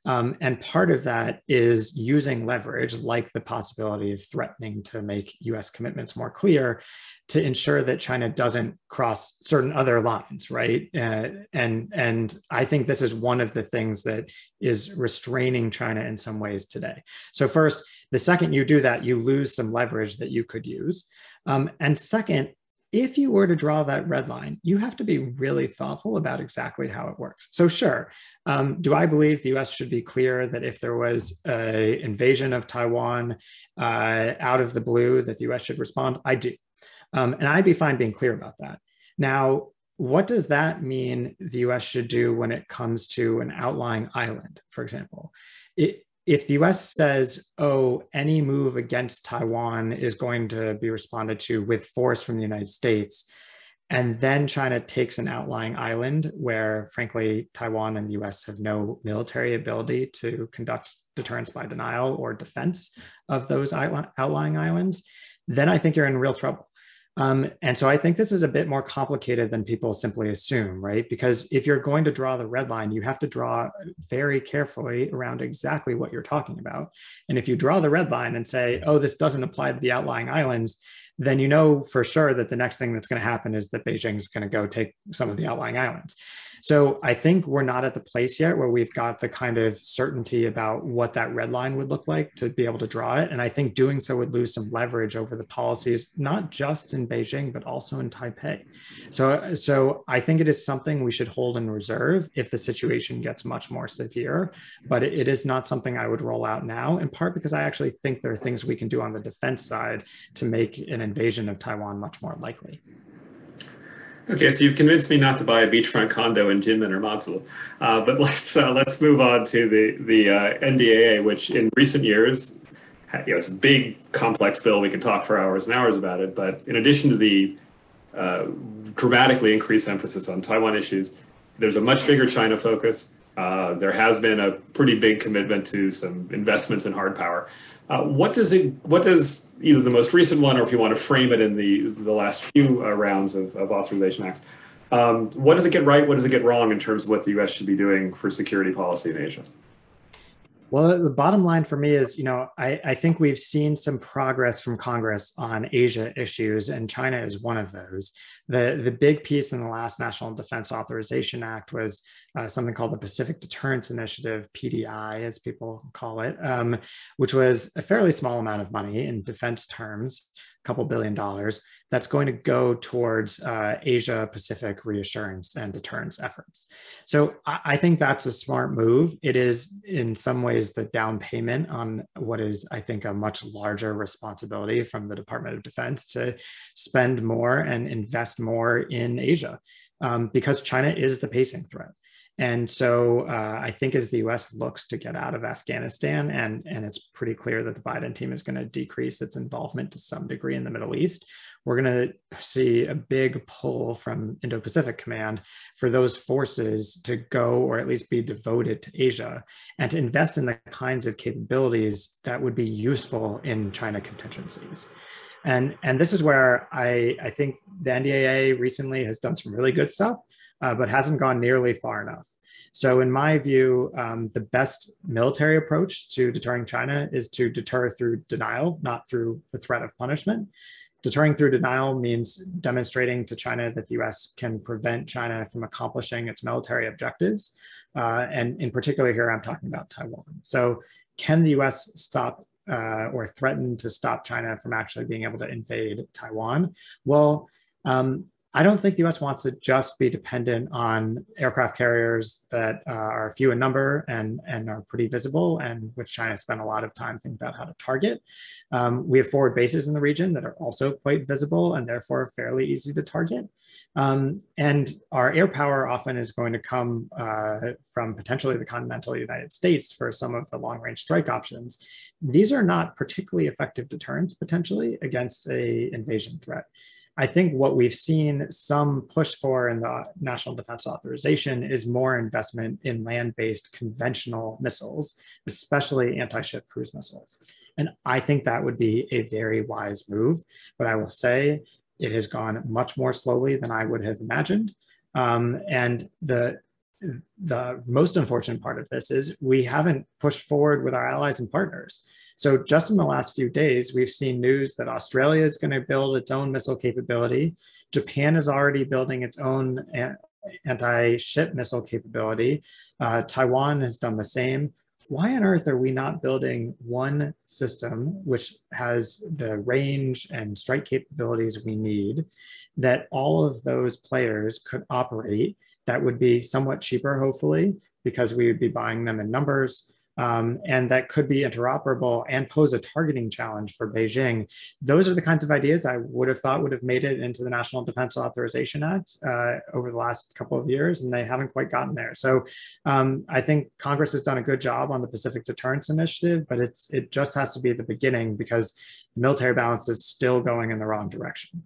And part of that is using leverage, like the possibility of threatening to make US commitments more clear, to ensure that China doesn't cross certain other lines, right? And I think this is one of the things that is restraining China in some ways today. So first, the second you do that, you lose some leverage that you could use. And second, if you were to draw that red line, you have to be really thoughtful about exactly how it works. So sure, do I believe the US should be clear that if there was an invasion of Taiwan out of the blue, that the US should respond? I do. And I'd be fine being clear about that. Now, what does that mean the US should do when it comes to an outlying island, for example? If the US says, oh, any move against Taiwan is going to be responded to with force from the United States, and then China takes an outlying island where, frankly, Taiwan and the US have no military ability to conduct deterrence by denial or defense of those outlying islands, then I think you're in real trouble. And so I think this is a bit more complicated than people simply assume, right? Because if you're going to draw the red line, you have to draw very carefully around exactly what you're talking about. And if you draw the red line and say, oh, this doesn't apply to the outlying islands, then you know for sure that the next thing that's going to happen is that Beijing is going to go take some of the outlying islands. So I think we're not at the place yet where we've got the kind of certainty about what that red line would look like to be able to draw it. And I think doing so would lose some leverage over the policies, not just in Beijing, but also in Taipei. So I think it is something we should hold in reserve if the situation gets much more severe, but it is not something I would roll out now, in part because I actually think there are things we can do on the defense side to make an invasion of Taiwan much more likely. Okay, so you've convinced me not to buy a beachfront condo in Jinmen or Matsu, but let's move on to the NDAA, which in recent years, it's a big, complex bill. We could talk for hours and hours about it. But in addition to the dramatically increased emphasis on Taiwan issues, there's a much bigger China focus. There has been a pretty big commitment to some investments in hard power. What does either the most recent one, or if you want to frame it in the last few rounds of authorization acts, what does it get right? What does it get wrong in terms of what the U.S. should be doing for security policy in Asia? Well, the bottom line for me is, I think we've seen some progress from Congress on Asia issues, and China is one of those. The big piece in the last National Defense Authorization Act was something called the Pacific Deterrence Initiative, PDI, as people call it, which was a fairly small amount of money in defense terms, a couple $2 billion, that's going to go towards Asia Pacific reassurance and deterrence efforts. So I think that's a smart move. It is in some ways the down payment on what is, I think, a much larger responsibility from the Department of Defense to spend more and invest more in Asia, because China is the pacing threat. And so I think as the U.S. looks to get out of Afghanistan, and it's pretty clear that the Biden team is going to decrease its involvement to some degree in the Middle East, we're going to see a big pull from Indo-Pacific Command for those forces to go, or at least be devoted to Asia, and to invest in the kinds of capabilities that would be useful in China contingencies. And this is where I think the NDAA recently has done some really good stuff, but hasn't gone nearly far enough. So in my view, the best military approach to deterring China is to deter through denial, not through the threat of punishment. Deterring through denial means demonstrating to China that the US can prevent China from accomplishing its military objectives. And in particular here, I'm talking about Taiwan. So can the US stop or threaten to stop China from actually being able to invade Taiwan? Well, I don't think the US wants to just be dependent on aircraft carriers that are few in number and are pretty visible, and which China spent a lot of time thinking about how to target. We have forward bases in the region that are also quite visible and therefore fairly easy to target. And our air power often is going to come from potentially the continental United States for some of the long-range strike options. These are not particularly effective deterrents potentially against an invasion threat. I think what we've seen some push for in the National Defense Authorization is more investment in land-based conventional missiles, especially anti-ship cruise missiles. And I think that would be a very wise move, but I will say it has gone much more slowly than I would have imagined. And the most unfortunate part of this is we haven't pushed forward with our allies and partners. So just in the last few days, we've seen news that Australia is going to build its own missile capability. Japan is already building its own anti-ship missile capability. Taiwan has done the same. Why on earth are we not building one system which has the range and strike capabilities we need that all of those players could operate, that would be somewhat cheaper, hopefully, because we would be buying them in numbers, and that could be interoperable and pose a targeting challenge for Beijing? Those are the kinds of ideas I would have thought would have made it into the National Defense Authorization Act over the last couple of years, and they haven't quite gotten there. So I think Congress has done a good job on the Pacific Deterrence Initiative, but it just has to be at the beginning because the military balance is still going in the wrong direction.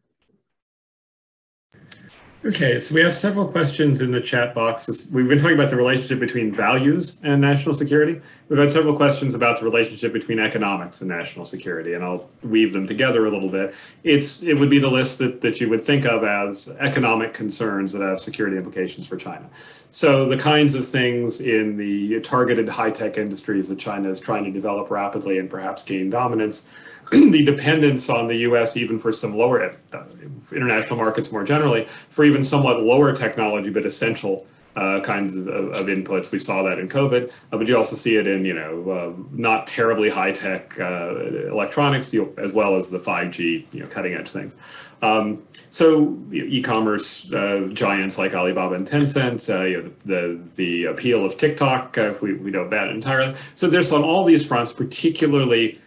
Okay, so we have several questions in the chat box. We've been talking about the relationship between values and national security. We've had several questions about the relationship between economics and national security, and I'll weave them together a little bit. It would be the list that you would think of as economic concerns that have security implications for China. So the kinds of things in the targeted high-tech industries that China is trying to develop rapidly and perhaps gain dominance, the dependence on the U.S. even for some lower international markets more generally, for even somewhat lower technology but essential kinds of inputs. We saw that in COVID, but you also see it in, not terribly high-tech electronics, as well as the 5G, cutting-edge things. So e-commerce giants like Alibaba and Tencent, the appeal of TikTok, if we don't bat entirely. So there's on all these fronts, particularly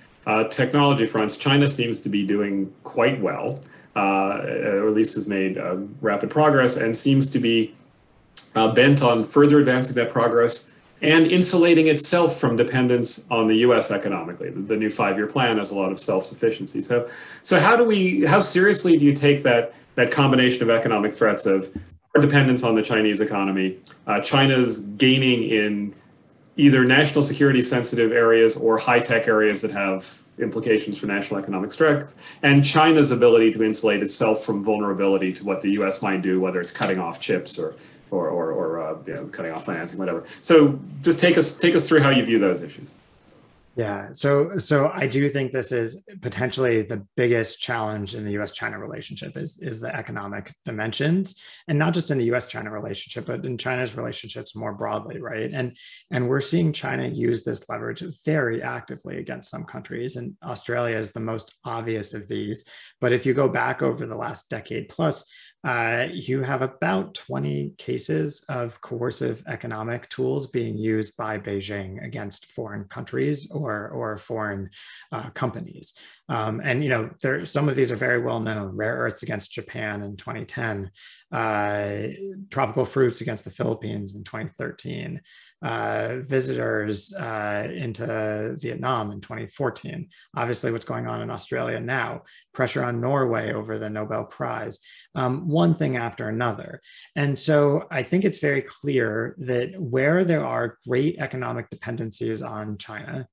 technology fronts, China seems to be doing quite well, or at least has made rapid progress, and seems to be bent on further advancing that progress and insulating itself from dependence on the U.S. economically. The new 5-year plan has a lot of self-sufficiency. So how seriously do you take that combination of economic threats of our dependence on the Chinese economy, China's gaining in either national security sensitive areas or high-tech areas that have implications for national economic strength, and China's ability to insulate itself from vulnerability to what the U.S. might do, whether it's cutting off chips or cutting off financing, whatever. So just take us through how you view those issues. Yeah, so I do think this is potentially the biggest challenge in the U.S. China relationship is the economic dimensions, and not just in the U.S. China relationship, but in China's relationships more broadly, right? And we're seeing China use this leverage very actively against some countries, and Australia is the most obvious of these. But if you go back over the last decade plus, you have about 20 cases of coercive economic tools being used by Beijing against foreign countries or foreign companies. And some of these are very well known. Rare earths against Japan in 2010, tropical fruits against the Philippines in 2013, visitors into Vietnam in 2014. Obviously, what's going on in Australia now, pressure on Norway over the Nobel Prize, one thing after another. And so I think it's very clear that where there are great economic dependencies on China,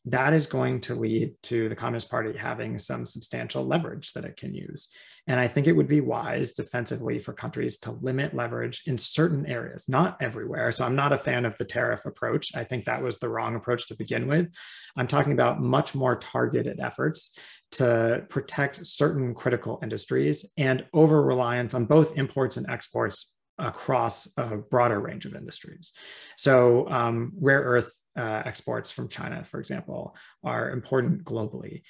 that is going to lead to the Communist Party having some substantial leverage that it can use. And I think it would be wise defensively for countries to limit leverage in certain areas, not everywhere. So I'm not a fan of the tariff approach. I think that was the wrong approach to begin with. I'm talking about much more targeted efforts to protect certain critical industries and over-reliance on both imports and exports across a broader range of industries. So rare earth exports from China, for example, are important globally.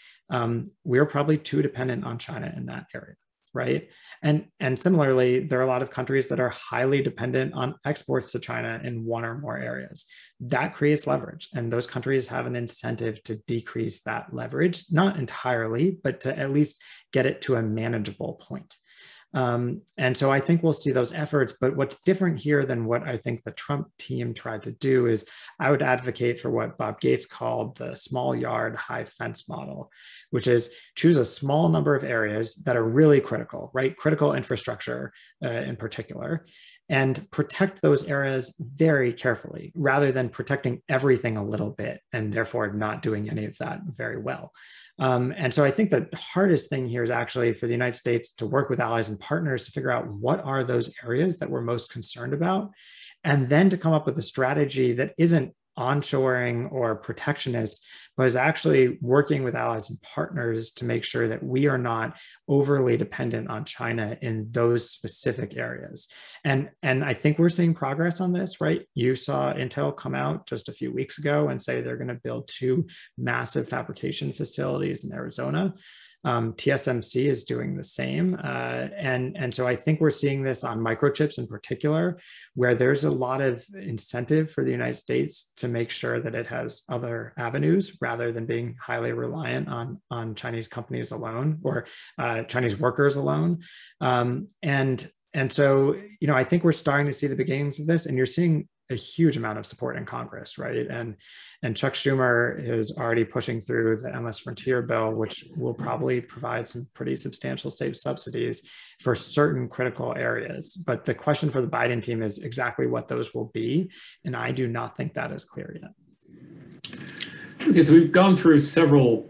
We're probably too dependent on China in that area, right? And similarly, there are a lot of countries that are highly dependent on exports to China in one or more areas. That creates leverage, and those countries have an incentive to decrease that leverage, not entirely, but to at least get it to a manageable point. And so I think we'll see those efforts, but what's different here than what I think the Trump team tried to do is I would advocate for what Bob Gates called the small yard, high fence model, which is choose a small number of areas that are really critical, right? Critical infrastructure in particular, and protect those areas very carefully rather than protecting everything a little bit and therefore not doing any of that very well. And so I think the hardest thing here is actually for the United States to work with allies and partners to figure out what are those areas that we're most concerned about, and then to come up with a strategy that isn't onshoring or protectionist, but is actually working with allies and partners to make sure that we are not overly dependent on China in those specific areas. And I think we're seeing progress on this, right? You saw Intel come out just a few weeks ago and say they're going to build 2 massive fabrication facilities in Arizona. TSMC is doing the same. And so I think we're seeing this on microchips in particular, where there's a lot of incentive for the United States to make sure that it has other avenues rather than being highly reliant on Chinese companies alone or Chinese workers alone. And so, I think we're starting to see the beginnings of this, and you're seeing a huge amount of support in Congress, right? And Chuck Schumer is already pushing through the Endless Frontier bill, which will probably provide some pretty substantial state subsidies for certain critical areas. But the question for the Biden team is exactly what those will be. And I do not think that is clear yet. Okay, so we've gone through several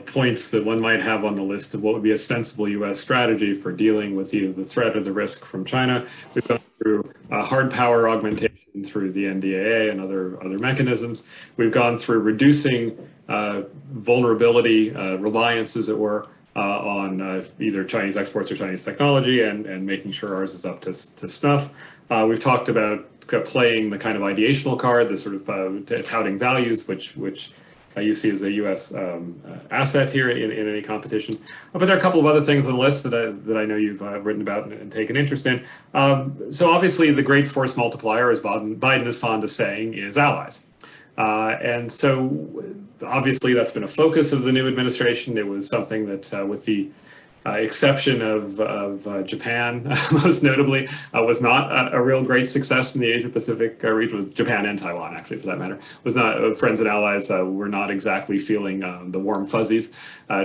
points that one might have on the list of what would be a sensible U.S. strategy for dealing with either the threat or the risk from China. We've gone through hard power augmentation through the NDAA and other mechanisms. We've gone through reducing vulnerability, reliance, as it were, on either Chinese exports or Chinese technology, and making sure ours is up to snuff. We've talked about playing the kind of ideational card, the sort of touting values, which you see as a U.S. Asset here in any competition. But there are a couple of other things on the list that I know you've written about and taken interest in. So obviously the great force multiplier, as Biden is fond of saying, is allies. And so obviously that's been a focus of the new administration. It was something that with the exception of Japan, most notably, was not a real great success in the Asia-Pacific region. Was Japan and Taiwan, actually, for that matter. Was not friends and allies were not exactly feeling the warm fuzzies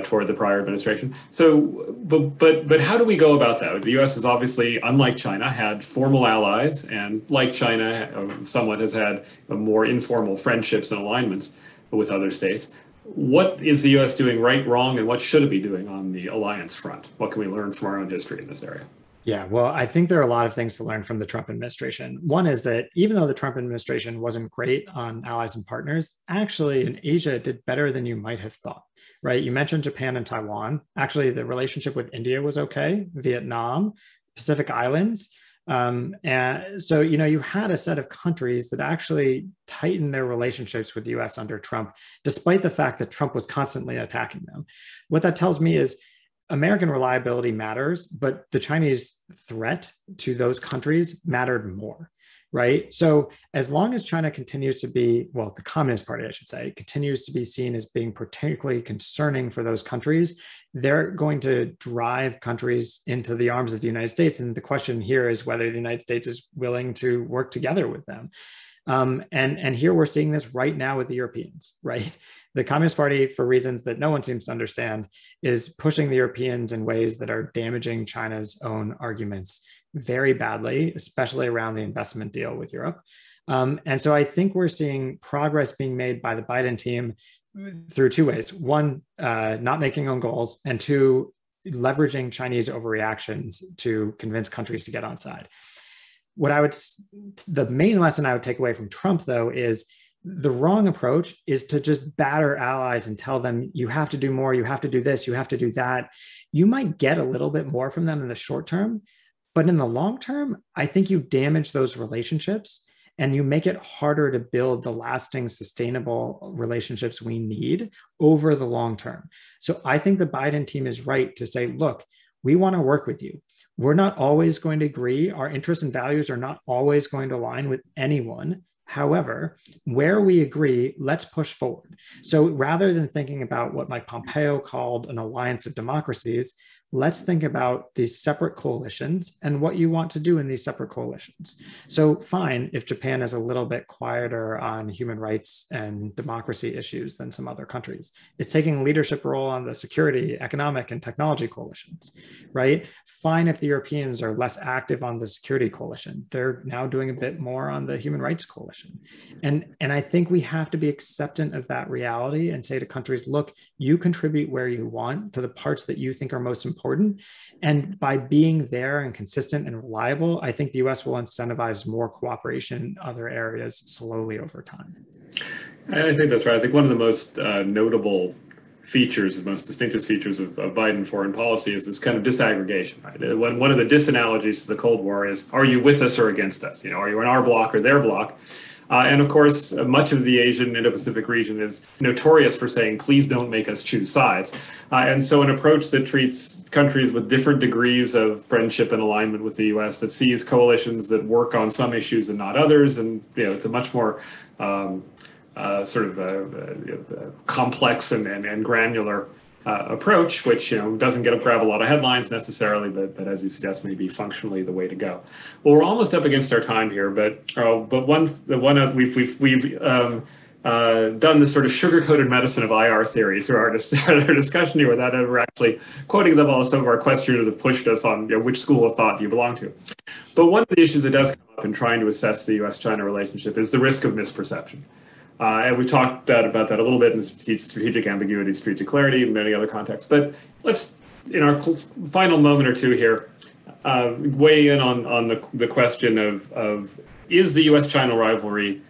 toward the prior administration. So, but how do we go about that? The U.S. is obviously, unlike China, had formal allies, and like China, somewhat has had more informal friendships and alignments with other states. What is the U.S. doing right, wrong, and what should it be doing on the alliance front? What can we learn from our own history in this area? Yeah, well, I think there are a lot of things to learn from the Trump administration. One is that even though the Trump administration wasn't great on allies and partners, actually in Asia, it did better than you might have thought, right? You mentioned Japan and Taiwan. Actually, the relationship with India was okay, Vietnam, Pacific Islands. And so, you had a set of countries that actually tightened their relationships with the US under Trump, despite the fact that Trump was constantly attacking them. What that tells me is American reliability matters, but the Chinese threat to those countries mattered more, right? So as long as China continues to be, well, the Communist Party, I should say, continues to be seen as being particularly concerning for those countries, they're going to drive countries into the arms of the United States. And the question here is whether the United States is willing to work together with them. And here we're seeing this right now with the Europeans, right? The Communist Party, for reasons that no one seems to understand, is pushing the Europeans in ways that are damaging China's own arguments very badly, especially around the investment deal with Europe. And so I think we're seeing progress being made by the Biden team through two ways. One, not making own goals, and two, leveraging Chinese overreactions to convince countries to get on side. The main lesson I would take away from Trump, though, is the wrong approach is to just batter allies and tell them, you have to do more, you have to do this, you have to do that. You might get a little bit more from them in the short term, but in the long term, I think you damage those relationships and you make it harder to build the lasting, sustainable relationships we need over the long term. So I think the Biden team is right to say, look, we want to work with you. We're not always going to agree. Our interests and values are not always going to align with anyone. However, where we agree, let's push forward. So rather than thinking about what Mike Pompeo called an alliance of democracies, let's think about these separate coalitions and what you want to do in these separate coalitions. So fine, if Japan is a little bit quieter on human rights and democracy issues than some other countries. It's taking a leadership role on the security, economic, and technology coalitions, right? Fine if the Europeans are less active on the security coalition. They're now doing a bit more on the human rights coalition. And I think we have to be acceptant of that reality and say to countries, look, you contribute where you want to the parts that you think are most important. And by being there and consistent and reliable, I think the US will incentivize more cooperation in other areas slowly over time. I think that's right. I think one of the most notable features, the most distinctive features of Biden foreign policy is this kind of disaggregation, right? One of the disanalogies to the Cold War is, are you with us or against us? Are you in our bloc or their bloc? And of course, much of the Asian Indo-Pacific region is notorious for saying, please don't make us choose sides. And so an approach that treats countries with different degrees of friendship and alignment with the US, that sees coalitions that work on some issues and not others, and it's a much more complex and granular approach, which doesn't grab a lot of headlines necessarily, but as you suggest, may be functionally the way to go. Well, we're almost up against our time here, but we've done this sort of sugar-coated medicine of IR theory through our discussion here, without ever actually quoting them all. Some of our questioners have pushed us on which school of thought do you belong to. But one of the issues that does come up in trying to assess the U.S.-China relationship is the risk of misperception. And we talked about that a little bit in strategic ambiguity, strategic clarity, and many other contexts. But let's, in our final moment or two here, weigh in on the question of is the U.S.-China rivalry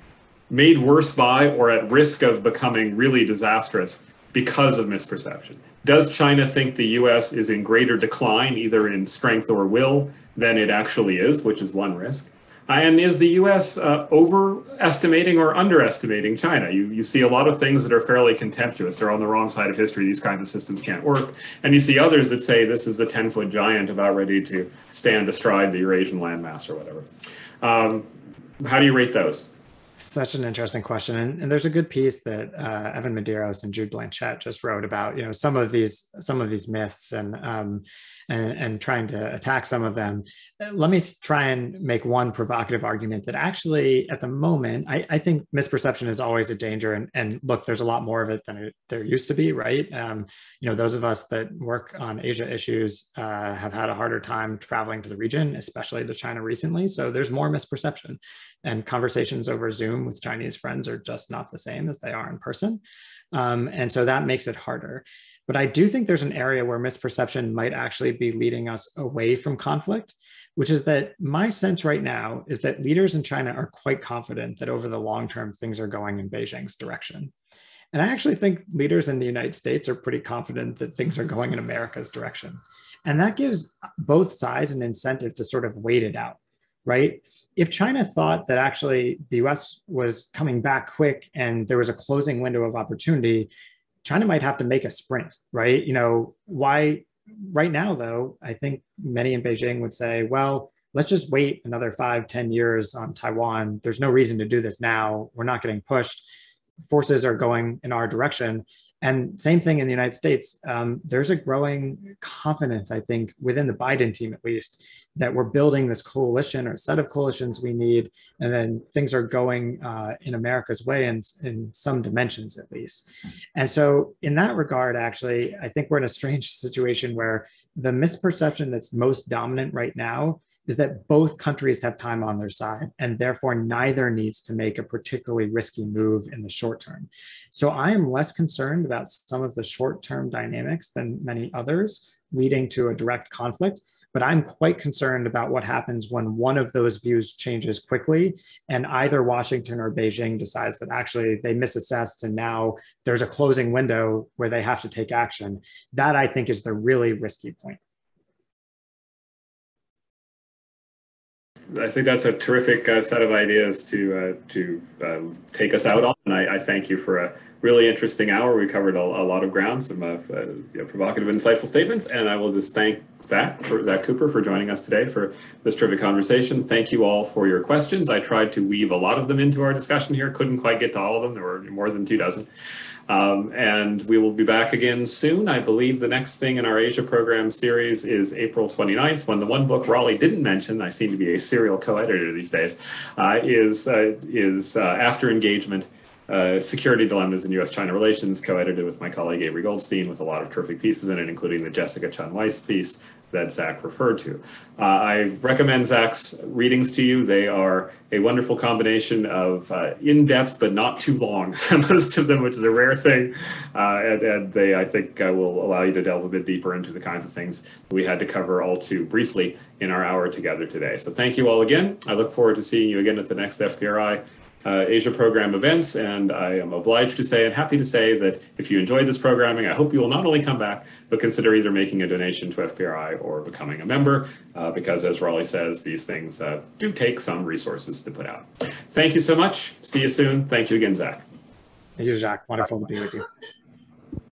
made worse by or at risk of becoming really disastrous because of misperception? Does China think the U.S. is in greater decline, either in strength or will, than it actually is, which is one risk? And is the U.S. Overestimating or underestimating China? You see a lot of things that are fairly contemptuous. They're on the wrong side of history. These kinds of systems can't work. And you see others that say this is a 10-foot giant about ready to stand astride the Eurasian landmass or whatever. How do you rate those? Such an interesting question, and there's a good piece that Evan Medeiros and Jude Blanchette just wrote about, some of these myths and trying to attack some of them. Let me try and make one provocative argument that actually, at the moment, I think misperception is always a danger, and look, there's a lot more of it than there used to be, right? Those of us that work on Asia issues have had a harder time traveling to the region, especially to China recently. So there's more misperception, and conversations over Zoom with Chinese friends are just not the same as they are in person. And so that makes it harder. But I do think there's an area where misperception might actually be leading us away from conflict, which is that my sense right now is that leaders in China are quite confident that over the long term, things are going in Beijing's direction. And I actually think leaders in the United States are pretty confident that things are going in America's direction. And that gives both sides an incentive to sort of wait it out, right? If China thought that actually the US was coming back quick and there was a closing window of opportunity, China might have to make a sprint, right? Why right now, though, I think many in Beijing would say, well, let's just wait another 5-10 years on Taiwan. There's no reason to do this now. We're not getting pushed. Forces are going in our direction. And same thing in the United States. There's a growing confidence, I think, within the Biden team, at least, that we're building this coalition or set of coalitions we need. And then things are going in America's way in some dimensions, at least. And so in that regard, actually, I think we're in a strange situation where the misperception that's most dominant right now is that both countries have time on their side, and therefore neither needs to make a particularly risky move in the short term. So I am less concerned about some of the short-term dynamics than many others leading to a direct conflict, but I'm quite concerned about what happens when one of those views changes quickly and either Washington or Beijing decides that actually they misassessed and now there's a closing window where they have to take action. That, I think, is the really risky point. I think that's a terrific set of ideas to take us out on. And I thank you for a really interesting hour. We covered a lot of ground, some provocative and insightful statements. And I will just thank Zack Cooper for joining us today for this terrific conversation. Thank you all for your questions. I tried to weave a lot of them into our discussion here. Couldn't quite get to all of them. There were more than 24. And we will be back again soon. I believe the next thing in our Asia program series is April 29th, when the one book Raleigh didn't mention, I seem to be a serial co-editor these days, is After Engagement, Security Dilemmas in U.S. China Relations, co-edited with my colleague Avery Goldstein, with a lot of terrific pieces in it, including the Jessica Chun-Weiss piece that Zack referred to. I recommend Zack's readings to you. They are a wonderful combination of in-depth but not too long, most of them, which is a rare thing. And they, I think, will allow you to delve a bit deeper into the kinds of things we had to cover all too briefly in our hour together today. So thank you all again. I look forward to seeing you again at the next FPRI Asia program events, and I am obliged to say and happy to say that if you enjoyed this programming, I hope you will not only come back, but consider either making a donation to FPRI or becoming a member, because as Raleigh says, these things do take some resources to put out. Thank you so much. See you soon. Thank you again, Zack. Thank you, Jacques. Wonderful to be with you.